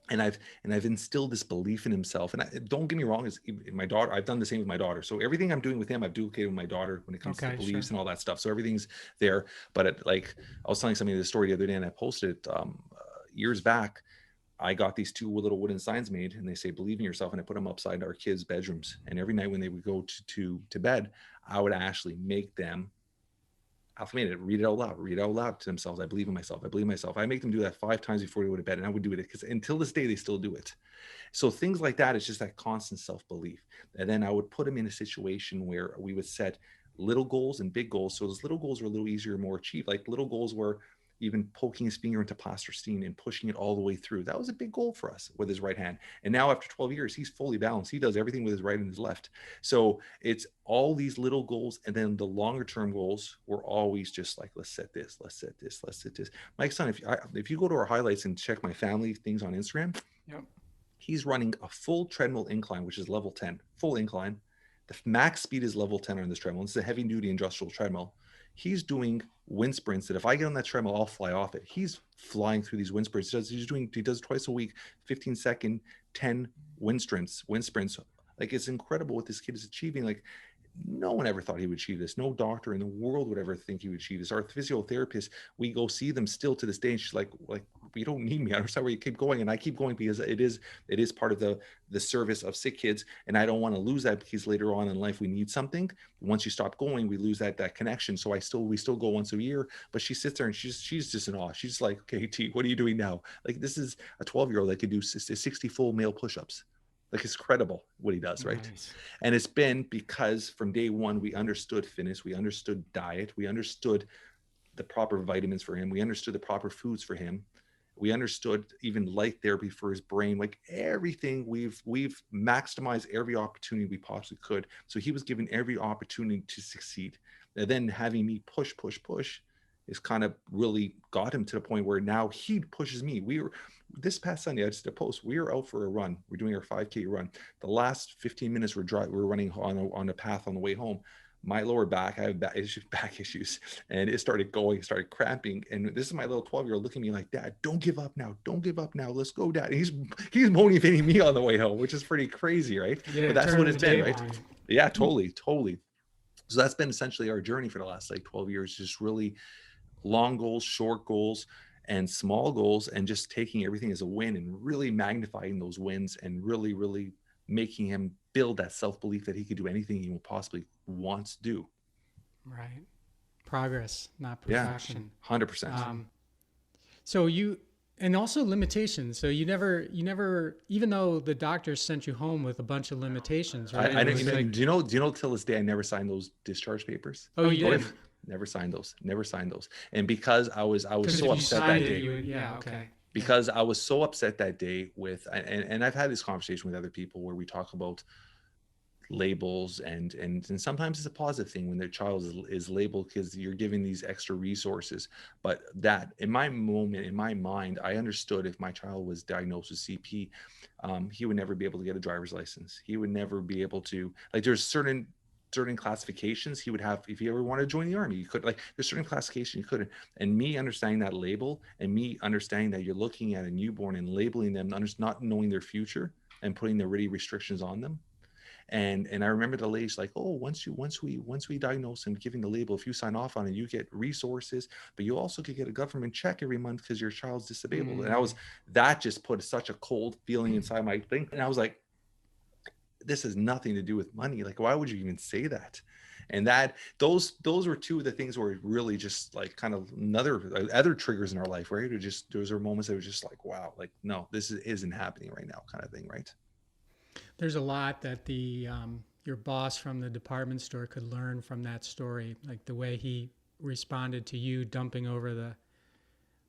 And I've instilled this belief in himself. And don't get me wrong, is my daughter, I've done the same with my daughter. So everything I'm doing with him, I've duplicated with my daughter when it comes to beliefs and all that stuff. So everything's there. But I was telling somebody this story the other day, and I posted it years back. I got these 2 little wooden signs made, and they say, believe in yourself. And I put them upside our kids' bedrooms. And every night when they would go to bed, I would actually make them read it out loud to themselves. I believe in myself. I believe in myself. I make them do that 5 times before they go to bed, and I would do it because until this day, they still do it. So things like that, it's just that constant self-belief. And then I would put them in a situation where we would set little goals and big goals. So those little goals were a little easier, more achieved. Like little goals were even poking his finger into plasticine and pushing it all the way through. That was a big goal for us with his right hand. And now after 12 years, he's fully balanced. He does everything with his right and his left. So it's all these little goals. And then the longer term goals were always just like, let's set this, let's set this, let's set this. Mike's son, if you go to our highlights and check my family things on Instagram, he's running a full treadmill incline, which is level 10, full incline. The max speed is level 10 on this treadmill. It's a heavy duty industrial treadmill. He's doing wind sprints that if I get on that treadmill, I'll fly off it. He's flying through these wind sprints. He does twice a week, 15-second, 10 wind sprints. Like, it's incredible what this kid is achieving. Like, no one ever thought he would achieve this. No doctor in the world would ever think he would achieve this. Our physiotherapist, we go see them still to this day, and she's like, you don't need me. I understand where you keep going, and I keep going because it is part of the service of sick kids, and I don't want to lose that, because later on in life we need something. Once you stop going, we lose that connection. So we still go once a year. But she sits there and she's just in awe. She's like, okay, T, what are you doing now? Like, this is a 12-year-old that could do 60 full male push-ups. Like, it's incredible what he does, right? Nice. And it's been because from day one, we understood fitness, we understood diet, we understood the proper vitamins for him, we understood the proper foods for him, we understood even light therapy for his brain. Like, everything, we've maximized every opportunity we possibly could. So he was given every opportunity to succeed. And then having me push is kind of really got him to the point where now he pushes me. This past Sunday, I just did a post. We were out for a run. We're doing our 5K run. The last 15 minutes, we're running on a path on the way home. My lower back, I have back issues, and it started cramping. And this is my little 12-year-old looking at me like, Dad, don't give up now. Don't give up now. Let's go, Dad. And he's motivating me on the way home, which is pretty crazy, right? Yeah, but that's what it's been, right? On. Yeah, totally. So that's been essentially our journey for the last 12 years, just really long goals, short goals, and small goals, and just taking everything as a win and really magnifying those wins, and really, really making him build that self-belief that he could do anything he possibly wants to do. Right. Progress, not perfection. Yeah, 100%. So and also limitations. So you never, even though the doctor sent you home with a bunch of limitations, right? I didn't, do you know till this day, I never signed those discharge papers. Oh, you did? Never signed those. And because I was so upset that day. Because I was so upset that day and I've had this conversation with other people where we talk about labels, and sometimes it's a positive thing when their child is labeled, because you're giving these extra resources. But that, in my moment, in my mind, I understood if my child was diagnosed with CP, he would never be able to get a driver's license. He would never be able to, like, there's certain classifications he would have. If he ever wanted to join the army, you could, like, there's certain classification you couldn't. And me understanding that label, and me understanding that you're looking at a newborn and labeling them, not knowing their future and putting the really restrictions on them. And I remember the lady's like, oh, once we diagnose and giving the label, if you sign off on it, you get resources, but you also could get a government check every month because your child's disabled. And that just put such a cold feeling inside my thing. And I was like, this has nothing to do with money. Like, why would you even say that? And those were two of the things where it really just, like, kind of other triggers in our life, right? Those are moments that were just like, wow, like, no, this isn't happening right now, kind of thing, right? There's a lot that your boss from the department store could learn from that story, like the way he responded to you dumping over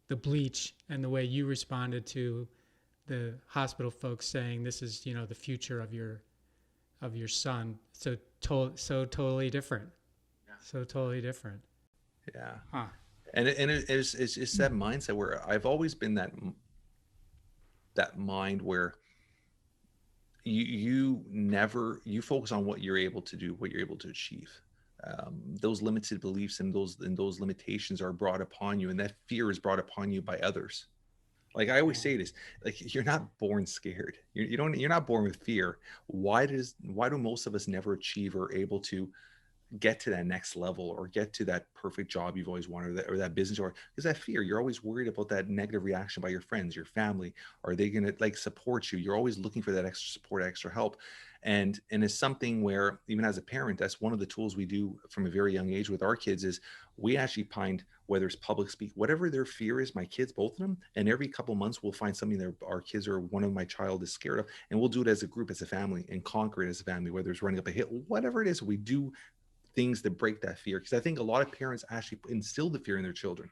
the bleach, and the way you responded to the hospital folks saying, this is, the future of your son. So totally different. Yeah. So totally different. Yeah. Huh. And it's that mindset where I've always been that mind where you focus on what you're able to do, what you're able to achieve. Those limited beliefs and those limitations are brought upon you, and that fear is brought upon you by others. Like, I always say this, like, you're not born scared. You're not born with fear. Why do most of us never achieve or able to get to that next level or get to that perfect job you've always wanted, or that business? Or because that fear, you're always worried about that negative reaction by your friends, your family. Are they going to, like, support you? You're always looking for that extra support, extra help. And it's something where, even as a parent, that's one of the tools we do from a very young age with our kids, is we actually find, whether it's public speak, whatever their fear is, my kids, both of them, and every couple of months we'll find something that our kids or one of my child is scared of, and we'll do it as a group, as a family, and conquer it as a family, whether it's running up a hill, whatever it is. We do things that break that fear, because I think a lot of parents actually instill the fear in their children.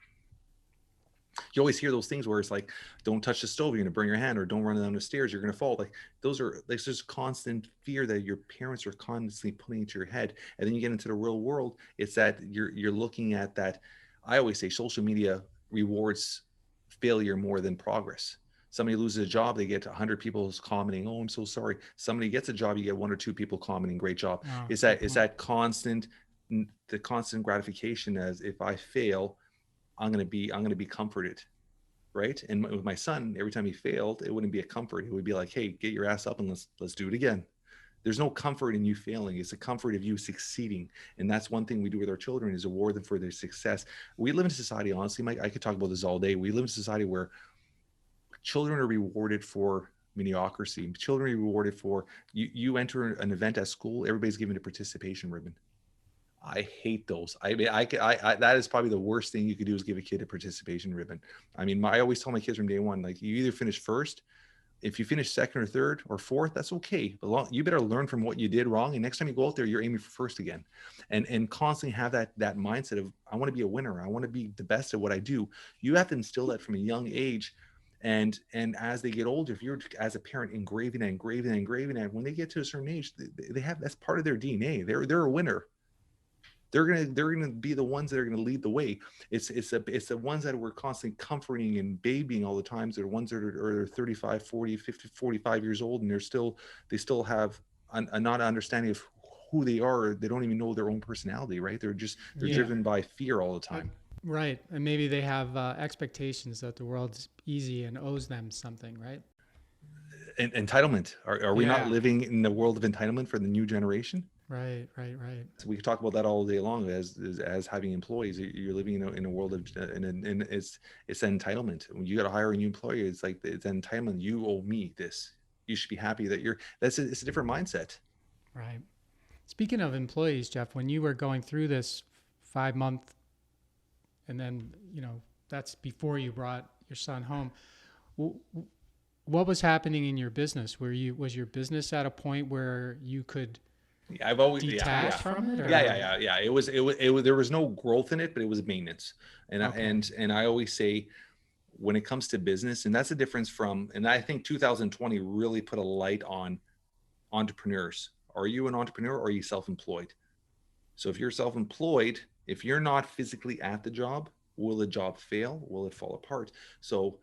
You always hear those things where it's like, don't touch the stove, you're going to burn your hand, or don't run down the stairs, you're going to fall. Like, those are, like, there's constant fear that your parents are constantly putting into your head. And then you get into the real world, it's that you're looking at that. I always say social media rewards failure more than progress. Somebody loses a job, they get 100 people commenting, oh, I'm so sorry. Somebody gets a job, you get 1 or 2 people commenting, great job. It's that constant the constant gratification as if I fail, I'm going to be comforted. Right. And with my son, every time he failed, it wouldn't be a comfort. It would be like, hey, get your ass up and let's do it again. There's no comfort in you failing. It's a comfort of you succeeding. And that's one thing we do with our children is reward them for their success. We live in a society, honestly, Mike, I could talk about this all day. We live in a society where children are rewarded for mediocrity. Children are rewarded for you enter an event at school, everybody's given a participation ribbon. I hate those. I mean, that is probably the worst thing you could do is give a kid a participation ribbon. I mean, I always tell my kids from day one, like, you either finish first. If you finish second or third or fourth, that's okay. But you better learn from what you did wrong. And next time you go out there, you're aiming for first again. And constantly have that mindset of, I want to be a winner. I want to be the best at what I do. You have to instill that from a young age. And as they get older, if you're as a parent engraving it, when they get to a certain age, they have, that's part of their DNA. They're a winner. They're gonna be the ones that are gonna lead the way. It's the ones that we're constantly comforting and babying all the times. They're ones that are 35, 40, 50, 45 years old, and they still have a not understanding of who they are. They don't even know their own personality, right? They're driven by fear all the time. Right. And maybe they have expectations that the world's easy and owes them something, right? Entitlement. Are we not living in the world of entitlement for the new generation? Right. So we can talk about that all day long as having employees. You're living in a world of it's entitlement. When you got to hire a new employee, it's like it's entitlement. You owe me this. You should be happy that it's a different mindset. Right. Speaking of employees, Jeff, when you were going through this 5-month, and then that's before you brought your son home, what was happening in your business? Was your business at a point where you could I've always detach from it? Or? Yeah. It was there was no growth in it, but it was maintenance. And and I always say, when it comes to business, and that's the difference from, and I think 2020 really put a light on entrepreneurs. Are you an entrepreneur or are you self-employed? So if you're self-employed, if you're not physically at the job, will the job fail? Will it fall apart? So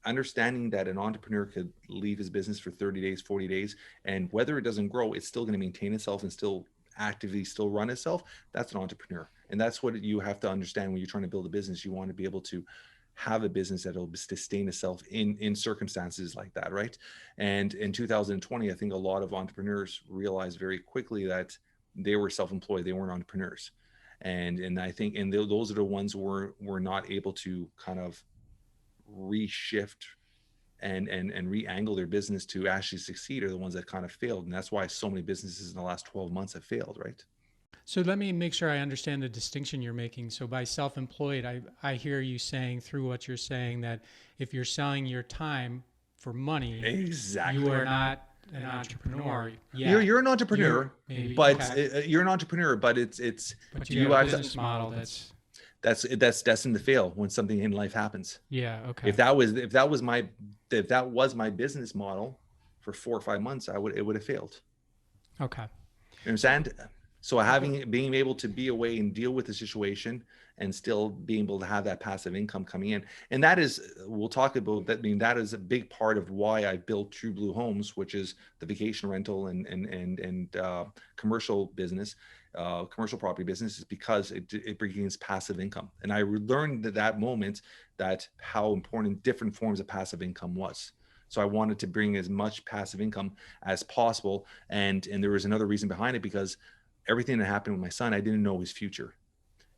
understanding that an entrepreneur could leave his business for 30 days, 40 days, and whether it doesn't grow, it's still going to maintain itself and still actively still run itself. That's an entrepreneur. And that's what you have to understand when you're trying to build a business. You want to be able to have a business that'll sustain itself in circumstances like that, right? And in 2020, I think a lot of entrepreneurs realized very quickly that they were self-employed. They weren't entrepreneurs. And I think, and those are the ones who were not able to kind of reshift and re-angle their business to actually succeed are the ones that kind of failed. And that's why so many businesses in the last 12 months have failed, right? So let me make sure I understand the distinction you're making. So by self-employed, I hear you saying through what you're saying that if you're selling your time for money, exactly, you are not an entrepreneur. Yeah. You're an entrepreneur, you're an entrepreneur, but but you have a business model that's destined to fail when something in life happens. Yeah. Okay. If that was my business model for 4 or 5 months, it would have failed. Okay. You understand? So being able to be away and deal with the situation and still being able to have that passive income coming in. And that is, we'll talk about that. I mean, that is a big part of why I built True Blue Homes, which is the vacation rental and commercial business, commercial property business, is because it brings passive income. And I learned at that moment that how important different forms of passive income was. So I wanted to bring as much passive income as possible. And there was another reason behind it, because everything that happened with my son, I didn't know his future.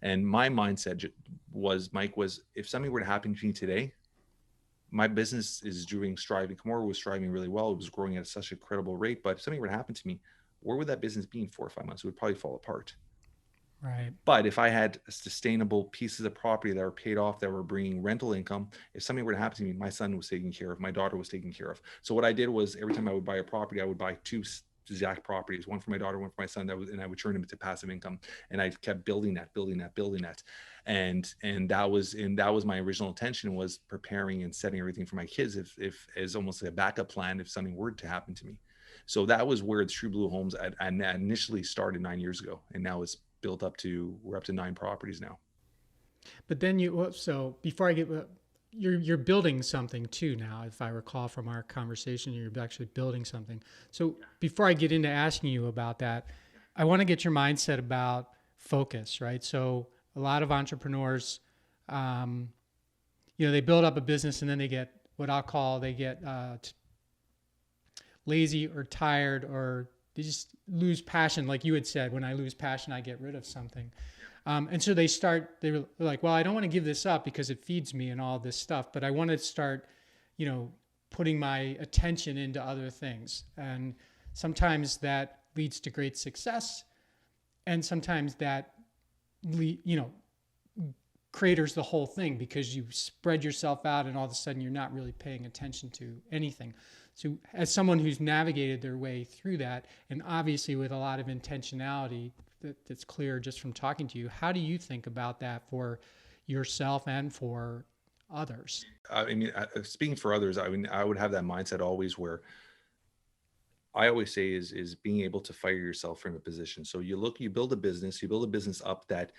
And my mindset was, Mike, was if something were to happen to me today, my business is striving. Kamora was striving really well. It was growing at such a incredible rate. But if something were to happen to me, where would that business be in 4 or 5 months? It would probably fall apart. Right. But if I had sustainable pieces of property that were paid off, that were bringing rental income, if something were to happen to me, my son was taken care of, my daughter was taken care of. So what I did was, every time I would buy a property, I would buy 2 exact properties, one for my daughter, one for my son, and I would turn them into passive income. And I kept building that. And that was my original intention, was preparing and setting everything for my kids, if as almost like a backup plan if something were to happen to me. So that was where the True Blue Homes I initially started 9 years ago, and now it's built up to, we're up to 9 properties now. But then so before I get, you're building something too now. If I recall from our conversation, you're actually building something. So before I get into asking you about that, I want to get your mindset about focus, right? So a lot of entrepreneurs, they build up a business and then they get what I'll call lazy or tired, or they just lose passion. Like you had said, when I lose passion, I get rid of something. And so they're like, well, I don't want to give this up because it feeds me and all this stuff, but I want to start, putting my attention into other things. And sometimes that leads to great success. And sometimes that, craters the whole thing because you spread yourself out and all of a sudden you're not really paying attention to anything. So as someone who's navigated their way through that, and obviously with a lot of intentionality that's clear just from talking to you, how do you think about that for yourself and for others? I mean, speaking for others, I mean, I would have that mindset always where I always say is being able to fire yourself from a position. So you build a business up that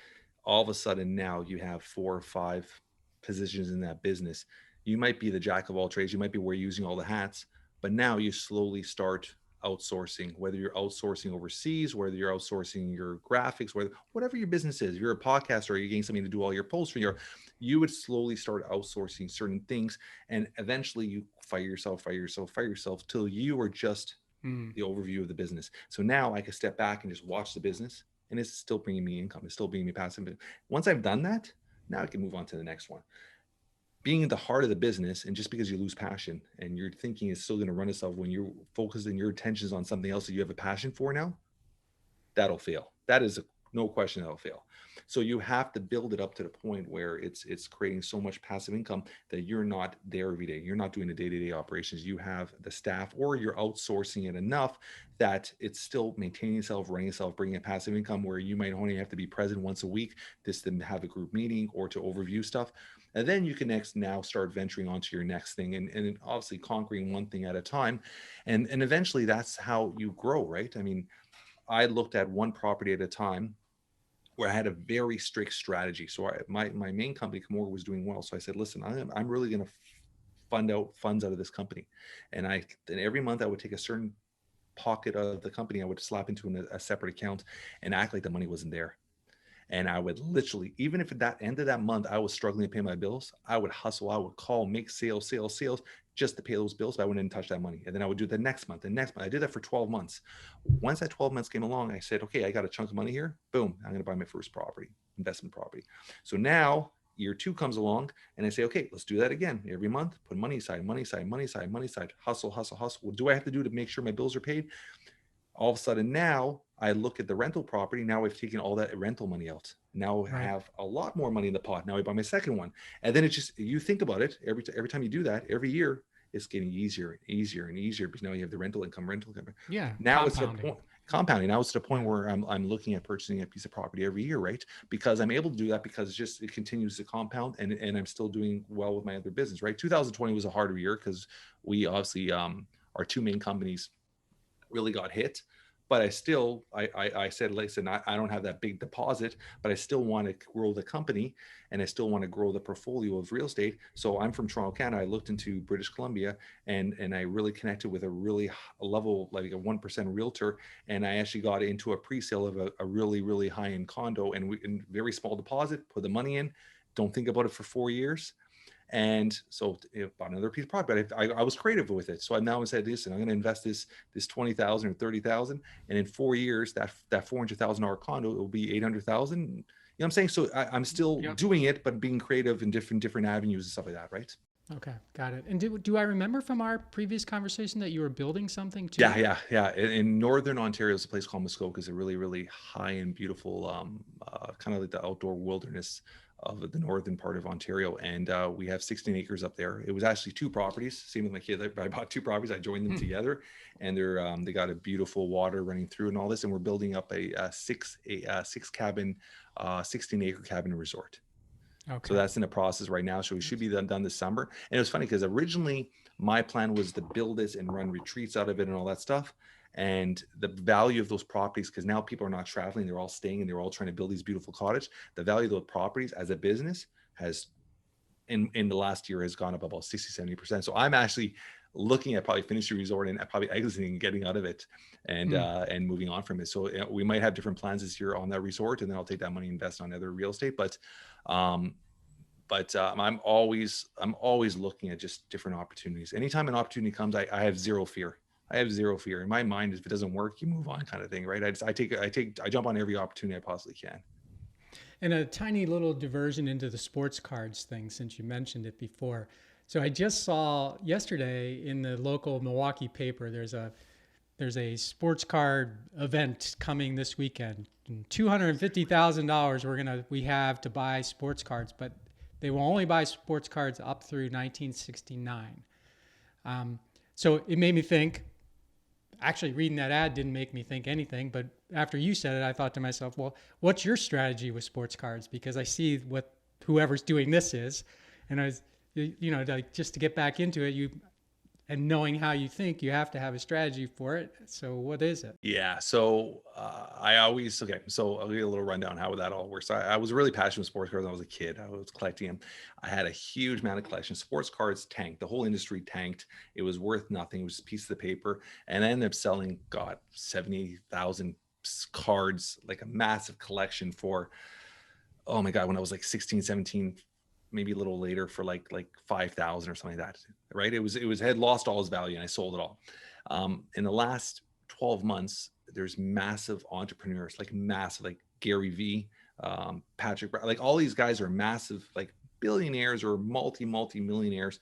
all of a sudden now you have 4 or 5 positions in that business. You might be the jack of all trades. You might be where you're using all the hats, but now you slowly start outsourcing, whether you're outsourcing overseas, whether you're outsourcing your graphics, whatever your business is, you're a podcaster, you're getting something to do all your posts for you would slowly start outsourcing certain things. And eventually you fire yourself till you are just the overview of the business. So now I can step back and just watch the business and it's still bringing me income. It's still bringing me passive. Once I've done that, now I can move on to the next one. Being at the heart of the business, and just because you lose passion and you're thinking it's still going to run itself when you're focusing your attentions on something else that you have a passion for now, that'll fail. That is no question that'll fail. So you have to build it up to the point where it's creating so much passive income that you're not there every day. You're not doing the day-to-day operations. You have the staff, or you're outsourcing it enough that it's still maintaining itself, running itself, bringing a passive income where you might only have to be present once a week, just to have a group meeting or to overview stuff. And then you can now start venturing onto your next thing, and obviously conquering one thing at a time. And eventually that's how you grow, right? I mean, I looked at one property at a time where I had a very strict strategy. So my main company, Camorra, was doing well. So I said, listen, I'm really going to fund out funds out of this company. And every month I would take a certain pocket of the company, I would slap into a separate account and act like the money wasn't there. And I would literally, even if at that end of that month, I was struggling to pay my bills, I would hustle, I would call, make sales, just to pay those bills. But I wouldn't touch that money. And then I would do the next month, I did that for 12 months. Once that 12 months came along, I said, okay, I got a chunk of money here. Boom, I'm going to buy my first investment property. So now year 2 comes along and I say, okay, let's do that again. Every month, put money aside, hustle. What do I have to do to make sure my bills are paid? All of a sudden now I look at the rental property. Now I've taken all that rental money out. Now I have a lot more money in the pot. Now I buy my second one. And then it's just, you think about it, every time you do that, every year, it's getting easier and easier because now you have the rental income. Yeah. Now it's the point compounding. Now it's to the point where I'm looking at purchasing a piece of property every year, right? Because I'm able to do that because it continues to compound, and I'm still doing well with my other business, right? 2020 was a harder year because we obviously, our 2 main companies really got hit. But I said, listen, I don't have that big deposit, but I still want to grow the company and I still want to grow the portfolio of real estate. So I'm from Toronto, Canada. I looked into British Columbia and I really connected with a really level, like a 1% realtor. And I actually got into a pre-sale of a really, really high-end condo, and very small deposit, put the money in, don't think about it for 4 years. And so bought another piece of property. I was creative with it. So I now said, listen, I'm going to invest this 20,000 or 30,000. And in 4 years, that $400,000 condo, it will be 800,000. You know what I'm saying? So I'm still doing it, but being creative in different avenues and stuff like that. Right. Okay. Got it. And do I remember from our previous conversation that you were building something too? Yeah. In Northern Ontario, there's a place called Muskoka. It's a really, really high and beautiful, kind of like the outdoor wilderness of the northern part of Ontario. And we have 16 acres up there. It was actually 2 properties. Same with my kids. I bought 2 properties. I joined them together, and they got a beautiful water running through and all this. And we're building up a 6 cabin, 16 acre cabin resort. Okay. So that's in the process right now. So we should be done this summer. And it was funny because originally my plan was to build this and run retreats out of it and all that stuff. And the value of those properties, because now people are not traveling, they're all staying and they're all trying to build these beautiful cottages. The value of those properties as a business has in the last year has gone up about 60-70%. So I'm actually looking at probably finishing the resort and probably exiting and getting out of it and moving on from it. So we might have different plans this year on that resort, and then I'll take that money and invest on other real estate. I'm always looking at just different opportunities. Anytime an opportunity comes, I have zero fear. I have zero fear in my mind. If it doesn't work, you move on, kind of thing, right? I jump on every opportunity I possibly can. And a tiny little diversion into the sports cards thing, since you mentioned it before. So I just saw yesterday in the local Milwaukee paper, there's a sports card event coming this weekend. $250,000 we have to buy sports cards, but they will only buy sports cards up through 1969. So it made me think. Actually, reading that ad didn't make me think anything, but after you said it, I thought to myself, well, what's your strategy with sports cards? Because I see what whoever's doing this is, and I was, like, just to get back into it, and knowing how you think, you have to have a strategy for it. So what is it? Yeah. So So I'll give you a little rundown how that all works. I was really passionate with sports cards when I was a kid. I was collecting them. I had a huge amount of collection. Sports cards tanked. The whole industry tanked. It was worth nothing. It was just a piece of paper. And I ended up selling, 70,000 cards, like a massive collection for, oh my God, when I was like 16, 17, maybe a little later, for like 5,000 or something like that. Right. It had lost all its value, and I sold it all. In the last 12 months, there's massive entrepreneurs, like Gary V, Patrick, like all these guys are massive, like billionaires or multi-millionaires,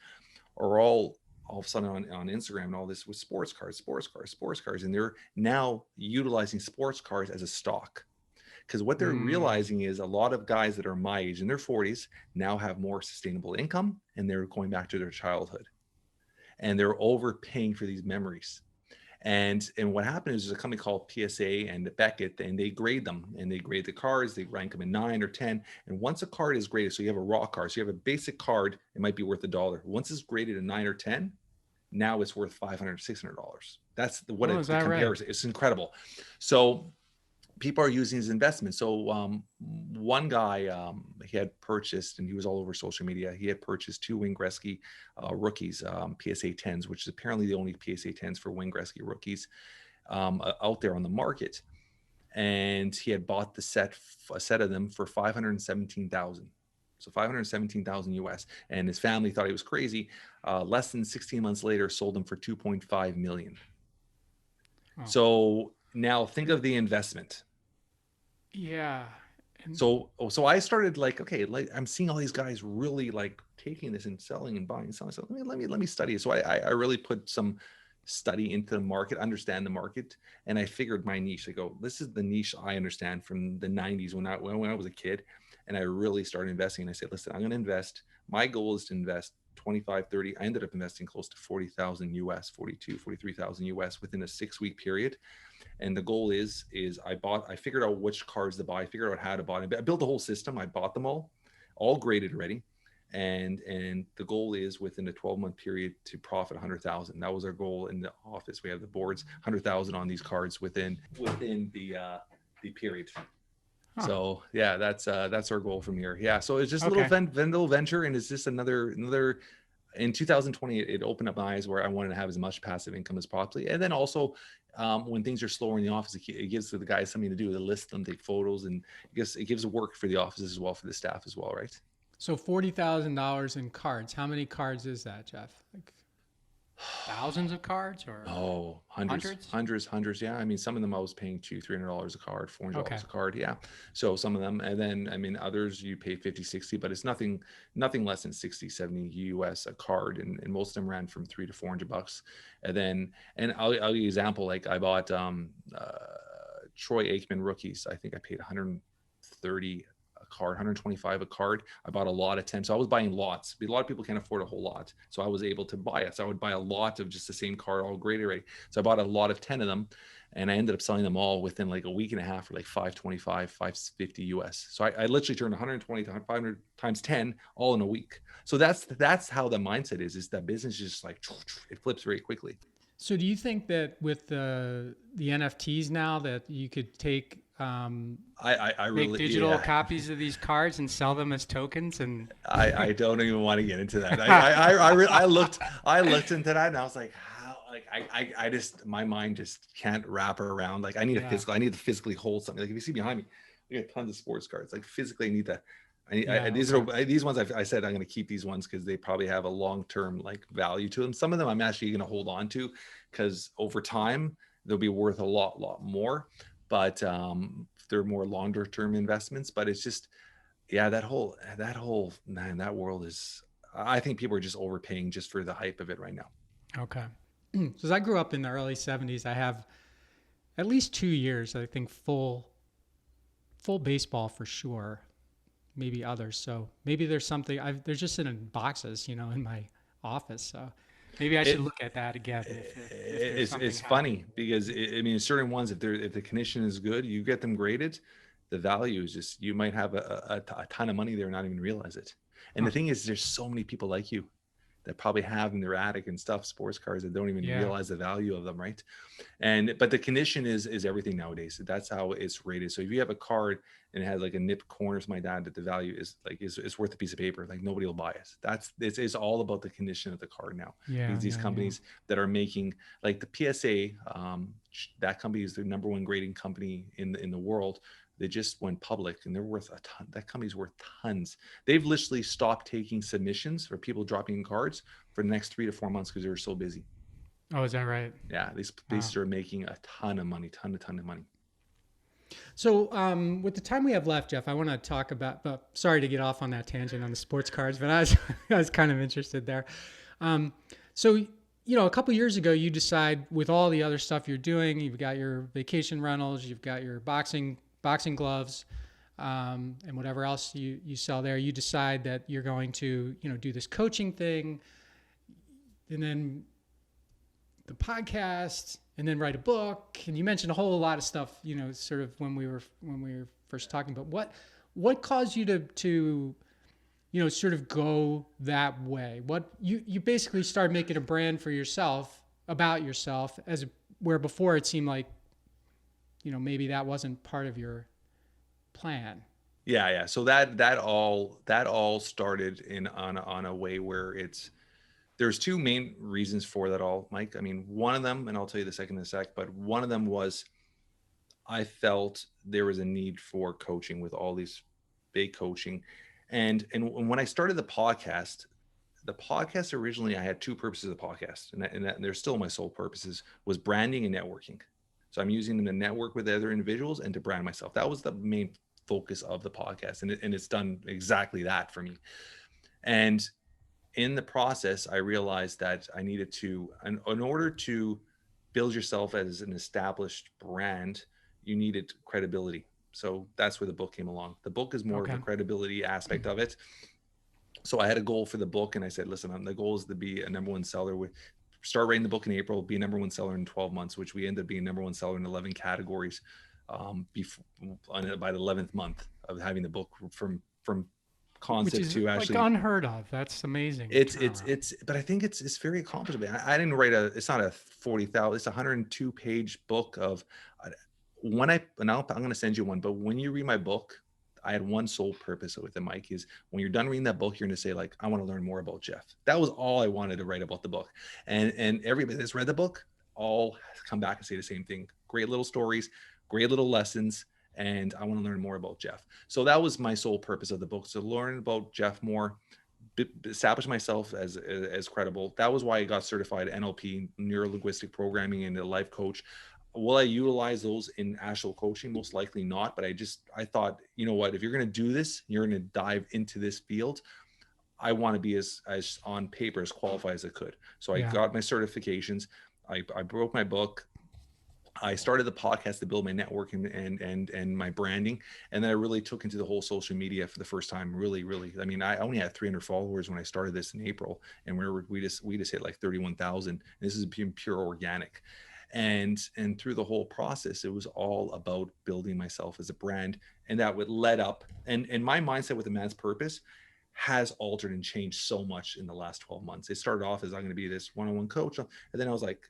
are all of a sudden on Instagram and all this with sports cards. And they're now utilizing sports cards as a stock. Because what they're realizing is a lot of guys that are my age in their 40s now have more sustainable income, and they're going back to their childhood, and they're overpaying for these memories. And what happened is there's a company called PSA and Beckett, and they grade them, and they grade the cards. They rank them in 9 or 10. And once a card is graded, so you have a raw card, so you have a basic card, it might be worth $1. Once it's graded a 9 or 10, now it's worth $500, $600. That's the comparison. Right? It's incredible. So people are using his investment. So one guy, he had purchased, and he was all over social media, he had purchased 2 Wayne Gretzky rookies, PSA 10s, which is apparently the only PSA 10s for Wayne Gretzky rookies out there on the market. And he had bought a set of them for $517,000. So $517,000 US. And his family thought he was crazy. Less than 16 months later, sold them for $2.5 million. Oh. So now think of the investment. Yeah. So I started I'm seeing all these guys really taking this and selling and buying and selling. So let me study it. So I really put some study into the market, understand the market, and I figured my niche. I go, this is the niche I understand from the 90s when I was a kid, and I really started investing. And I said, listen, I'm going to invest. My goal is to invest 25, 30. I ended up investing close to 40,000 US, 42, 43,000 US within a 6-week period. And the goal is I figured out which cards to buy, I figured out how to buy them. I built the whole system. I bought them all graded already. And the goal is within a 12-month period to profit 100,000. That was our goal in the office. We have the boards, 100,000 on these cards within the period. Huh. So yeah, that's our goal from here. Yeah. So it's just a little venture, and it's just another. In 2020, it opened up my eyes where I wanted to have as much passive income as possible. And then also, when things are slower in the office, it gives the guys something to do. They list them, take photos, and it gives work for the offices as well, for the staff as well, right? So $40,000 in cards. How many cards is that, Jeff? Like thousands of cards, or hundreds. Yeah, I mean, some of them I was paying $200-$300 a card, $400 a card. Yeah. So some of them, and then I mean others you pay 50, 60, but it's nothing less than 60, 70 US a card, and most of them ran from $300 to $400. And I'll give you an example. Like I bought Troy Aikman rookies. I think I paid 130 a card, 125 a card. I bought a lot of 10. So I was buying lots. A lot of people can't afford a whole lot. So I was able to buy it. So I would buy a lot of just the same card, all graded already. So I bought a lot of 10 of them, and I ended up selling them all within like a week and a half for like 525, 550 US. So I literally turned 120 to 500 times 10 all in a week. So that's how the mindset is that business is just like, it flips very quickly. So do you think that with the NFTs now, that you could take I make really, digital yeah. copies of these cards and sell them as tokens? And I don't even want to get into that. I looked into that and I was like, how, like I just, my mind just can't wrap around. Like yeah, I need to physically hold something. Like if you see behind me, I got tons of sports cards. Like physically I need to, yeah, these okay, are these ones I said I'm going to keep these ones because they probably have a long-term like value to them. Some of them I'm actually going to hold on to because over time they'll be worth a lot more. But they're more longer term investments. But it's just, yeah, that whole man, that world is, I think people are just overpaying just for the hype of it right now. okay. So I grew up in the early '70s. I have at least 2 years, I think, full baseball for sure. Maybe others. So maybe there's something. There's just in boxes, in my office. So maybe I should It look at that again if there's something it's happening. funny because I mean certain ones, if the condition is good, you get them graded, the value is just, you might have a ton of money there and not even realize it. And Huh. the thing is, there's so many people like you that probably have in their attic and stuff sports cars that don't even Yeah. realize the value of them, right? And but the condition is everything nowadays. That's how it's rated. So if you have a card and it has like a nipped corners, my dad, that the value is like is worth a piece of paper, like nobody will buy it. That's it's all about the condition of the card now. Yeah. These Yeah. Yeah. companies that are making, like the PSA, that company is the number one grading company in the world. They just went public and they're worth a ton. That company's worth tons. They've literally stopped taking submissions for people dropping cards for the next 3 to 4 months because they're so busy. Oh, is that right? Yeah, they Wow. started making a ton of money, ton of money. So, with the time we have left, Jeff, I want to talk about. Sorry to get off on that tangent on the sports cards, but I was I was kind of interested there. Um, so, a couple years ago, you decide with all the other stuff you're doing, you've got your vacation rentals, you've got your boxing gloves, and whatever else you sell there. You decide that you're going to do this coaching thing, and then the podcast, and then write a book. And you mentioned a whole lot of stuff, sort of when we were first talking. But what caused you to sort of go that way? What you basically started making a brand for yourself, about yourself, as where before it seemed like maybe that wasn't part of your plan. Yeah. So that all started in on a way where there's two main reasons for that all, Mike. I mean, one of them, and I'll tell you the second in a sec, but one of them was I felt there was a need for coaching with all these big coaching. And when I started the podcast originally, I had two purposes of the podcast, and they're still my sole purposes, was branding and networking. So I'm using them to network with other individuals and to brand myself. That was the main focus of the podcast, and it's done exactly that for me. And in the process, I realized that I needed to, in order to build yourself as an established brand, you needed credibility. So that's where the book came along. The book is more of Okay. a credibility aspect of it. So I had a goal for the book, and I said, listen, the goal is to be a number one seller. With start writing the book in April, be a number one seller in 12 months, which we ended up being number one seller in 11 categories before, by the 11th month of having the book, from Which concept is to like actually. unheard of. That's amazing turnaround. It's but I think it's very accomplishable. I didn't write it's not a 40,000, it's a 102 page book of, uh, when I'm going to send you one, but when you read my book, I had one sole purpose with it, Mike, is when you're done reading that book, you're going to say like, I want to learn more about Jeff. That was all I wanted to write about the book. And everybody that's read the book all come back and say the same thing. Great little stories, great little lessons. And I want to learn more about Jeff. So that was my sole purpose of the book, to learn about Jeff more, establish myself as credible. That was why I got certified NLP, neuro linguistic programming, and a life coach. Will I utilize those in actual coaching? Most likely not. But I thought, you know what, if you're going to do this, you're going to dive into this field, I want to be as on paper as qualified as I could. So I Yeah. got my certifications. I broke my book. I started the podcast to build my network and my branding, and then I really took into the whole social media for the first time. Really, I mean, I only had 300 followers when I started this in April, and we just hit like 31,000. This is pure organic, and through the whole process, it was all about building myself as a brand, and that would led up. And my mindset with a man's purpose has altered and changed so much in the last 12 months. It started off as, I'm going to be this one-on-one coach, and then I was like,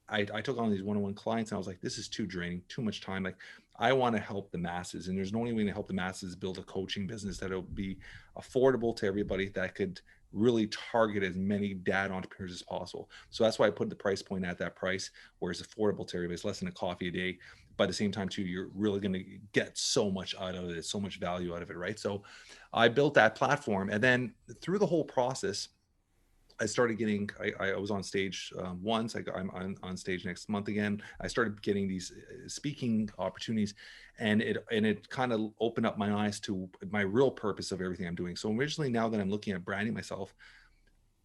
I took on these one-on-one clients, and I was like, this is too draining, too much time. Like, I want to help the masses, and there's no only way to help the masses build a coaching business that'll be affordable to everybody, that could really target as many dad entrepreneurs as possible. So that's why I put the price point at that price, where it's affordable to everybody. It's less than a coffee a day. But at the same time, too, you're really going to get so much out of it, so much value out of it, right? So I built that platform, and then through the whole process, I started getting, I was on stage once. I'm on stage next month again. I started getting these speaking opportunities, and it kind of opened up my eyes to my real purpose of everything I'm doing. So originally, now that I'm looking at branding myself,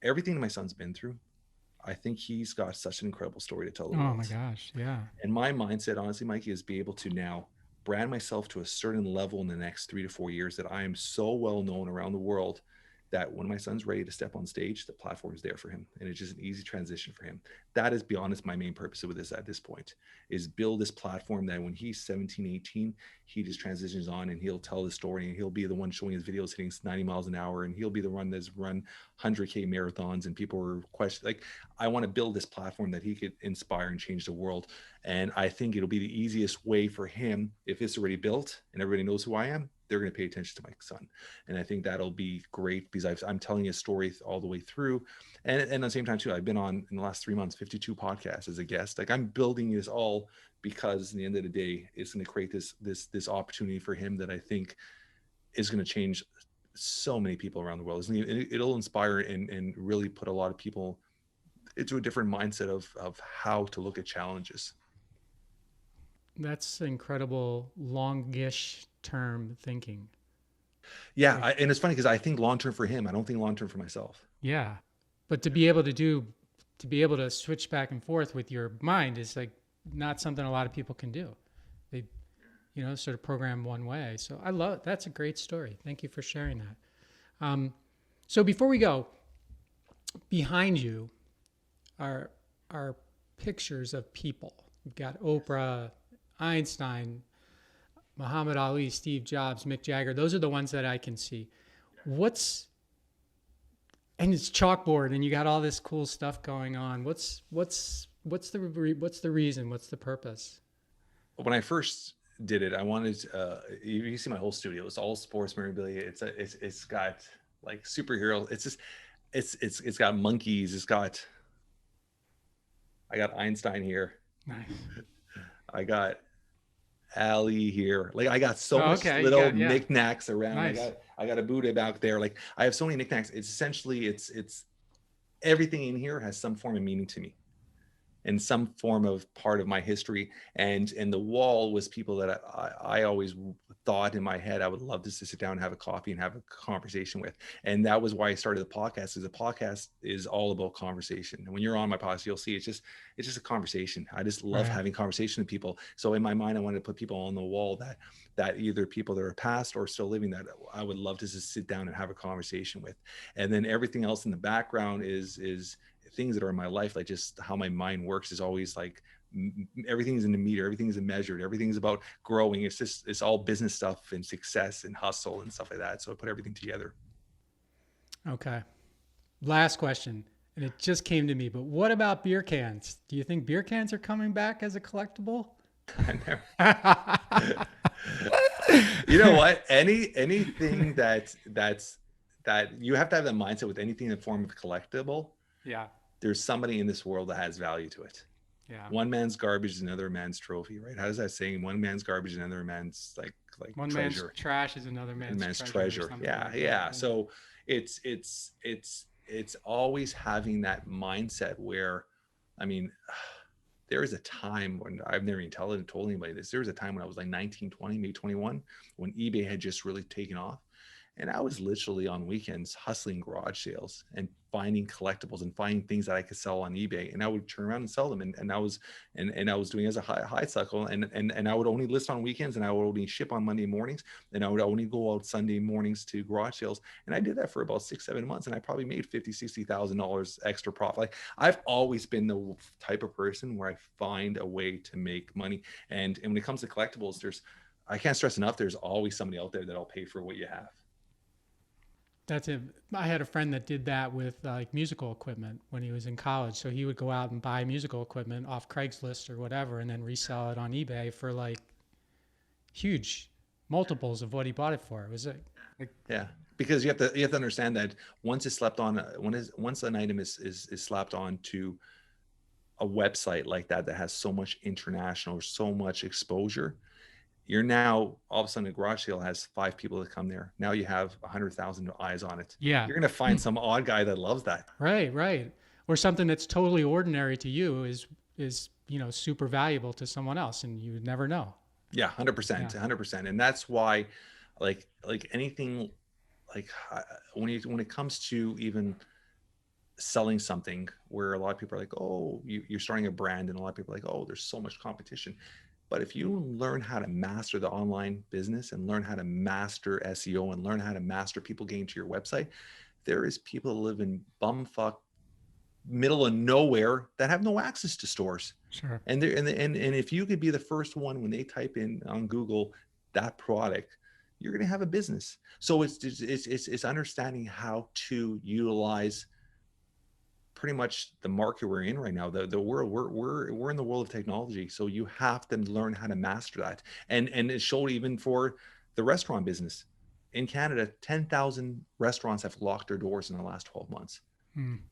everything my son's been through, I think he's got such an incredible story to tell the Oh my world. gosh. Yeah. And my mindset, honestly, Mikey, is be able to now brand myself to a certain level in the next 3 to 4 years, that I am so well known around the world that when my son's ready to step on stage, the platform is there for him. And it's just an easy transition for him. That is, be honest, my main purpose with this at this point, is build this platform that when he's 17, 18, he just transitions on and he'll tell the story, and he'll be the one showing his videos hitting 90 miles an hour. And he'll be the one that's run 100K marathons, and people are questioning. Like, I want to build this platform that he could inspire and change the world. And I think it'll be the easiest way for him, if it's already built and everybody knows who I am, they're going to pay attention to my son. And I think that'll be great, because I'm telling a story all the way through. And at the same time, too, I've been on, in the last 3 months, 52 podcasts as a guest. Like, I'm building this all because, in the end of the day, it's going to create this opportunity for him that I think is going to change so many people around the world. It'll inspire and really put a lot of people into a different mindset of how to look at challenges. That's incredible longish term thinking. Yeah, Like, and it's funny because I think long term for him. I don't think long term for myself. yeah. But to be able to do, to be able to switch back and forth with your mind is like not something a lot of people can do. They, sort of program one way. So I love, that's a great story. Thank you for sharing that. So before we go, behind you are pictures of people. You've got Oprah, Einstein, Muhammad Ali, Steve Jobs, Mick Jagger. Those are the ones that I can see. And it's chalkboard, and you got all this cool stuff going on. What's the reason? What's the purpose? When I first did it, I wanted you see my whole studio. It's all sports memorabilia. It's got like superhero. It's just it's got monkeys. I got Einstein here. Nice. I got Ali here. Like, I got so much Okay. little Yeah. knickknacks around. Nice. I got a Buddha back there. Like, I have so many knickknacks. It's essentially it's everything in here has some form of meaning to me, and some form of part of my history. And the wall was people that I always thought in my head I would love to sit down and have a coffee and have a conversation with. And that was why I started the podcast, because the podcast is all about conversation. And when you're on my podcast, you'll see it's just a conversation. I just love having conversation with people. So in my mind, I wanted to put people on the wall that either people that are past or still living, that I would love to just sit down and have a conversation with. And then everything else in the background is things that are in my life, like just how my mind works is always like everything's in the meter, everything's measured, everything's about growing. It's all business stuff and success and hustle and stuff like that. So I put everything together. Okay. Last question, and it just came to me, but what about beer cans? Do you think beer cans are coming back as a collectible? You know what? Anything that you have to have that mindset with anything in the form of collectible. Yeah. There's somebody in this world that has value to it. Yeah. One man's garbage is another man's trophy, right? How does that saying? One man's garbage is another man's like one treasure. Man's trash is another man's treasure. Yeah, yeah. So it's always having that mindset where, I mean, there is a time when I've never even told anybody this. There was a time when I was like 19, 20, maybe 21, when eBay had just really taken off. And I was literally on weekends hustling garage sales and finding collectibles and finding things that I could sell on eBay. And I would turn around and sell them. And I was doing it as a high cycle. And I would only list on weekends, and I would only ship on Monday mornings. And I would only go out Sunday mornings to garage sales. And I did that for about 6-7 months. And I probably made $50,000-$60,000 extra profit. Like, I've always been the type of person where I find a way to make money. And when it comes to collectibles, I can't stress enough, there's always somebody out there that'll pay for what you have. That's it. I had a friend that did that with like musical equipment when he was in college. So he would go out and buy musical equipment off Craigslist or whatever, and then resell it on eBay for like huge multiples of what he bought it for. It was like Yeah, because you have to understand that once it's slapped on, once an item is slapped onto a website like that has so much international or so much exposure, you're now all of a sudden a garage sale has 5 people that come there. Now you have 100,000 eyes on it. Yeah. You're gonna find some odd guy that loves that. Right. Or something that's totally ordinary to you is super valuable to someone else, and you would never know. Yeah, 100%, 100%. And that's why, like anything, like when it comes to even selling something, where a lot of people are like, oh, you're starting a brand, and a lot of people are like, oh, there's so much competition. But if you learn how to master the online business and learn how to master SEO and learn how to master people getting to your website, there is people that live in bumfuck middle of nowhere that have no access to stores. Sure. And if you could be the first one when they type in on Google that product, you're going to have a business. So it's understanding how to utilize pretty much the market we're in right now. The world we're in the world of technology, so you have to learn how to master that. And it showed even for the restaurant business in Canada. 10,000 restaurants have locked their doors in the last 12 months.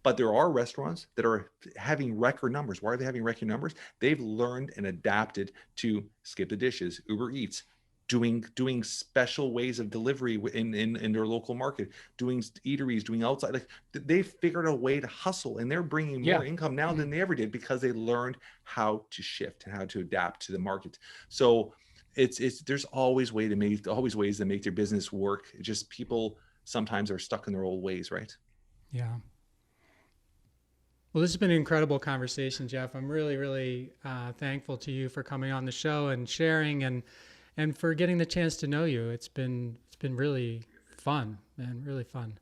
But there are restaurants that are having record numbers. Why are they having record numbers? They've learned and adapted to skip the dishes, Uber Eats, doing special ways of delivery in their local market, doing eateries, doing outside. Like they figured a way to hustle, and they're bringing more income now than they ever did, because they learned how to shift and how to adapt to the market. So there's always ways to make their business work. It's just people sometimes are stuck in their old ways, right? Yeah. Well, this has been an incredible conversation, Jeff. I'm really, really thankful to you for coming on the show and sharing, and for getting the chance to know you. It's been really fun, man, really fun.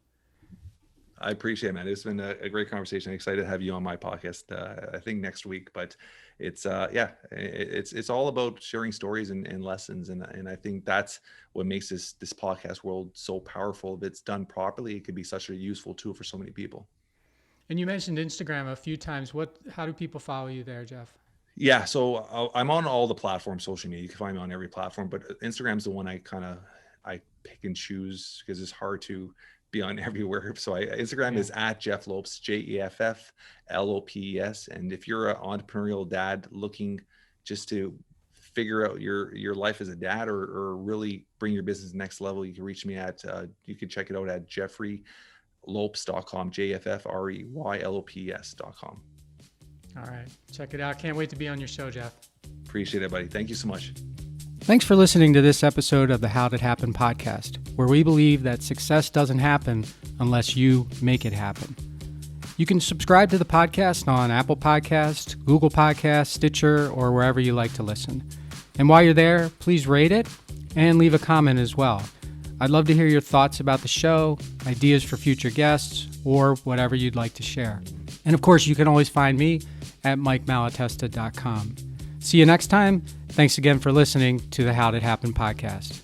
I appreciate it, man. It's been a great conversation. I'm excited to have you on my podcast. I think next week, but it's all about sharing stories and lessons. And I think that's what makes this podcast world so powerful. If it's done properly, it could be such a useful tool for so many people. And you mentioned Instagram a few times. How do people follow you there, Jeff? Yeah, so I'm on all the platforms, social media. You can find me on every platform, but Instagram's the one I pick and choose, because it's hard to be on everywhere. So Instagram is at Jeff Lopes, JEFF LOPES. And if you're an entrepreneurial dad looking just to figure out your life as a dad, or really bring your business next level, you can reach me at, you can check it out at jeffreylopes.com, JEFFREYLOPES.com. All right. Check it out. Can't wait to be on your show, Jeff. Appreciate it, buddy. Thank you so much. Thanks for listening to this episode of the How'd It Happen podcast, where we believe that success doesn't happen unless you make it happen. You can subscribe to the podcast on Apple Podcasts, Google Podcasts, Stitcher, or wherever you like to listen. And while you're there, please rate it and leave a comment as well. I'd love to hear your thoughts about the show, ideas for future guests, or whatever you'd like to share. And of course, you can always find me at MikeMalatesta.com. See you next time. Thanks again for listening to the How'd It Happen podcast.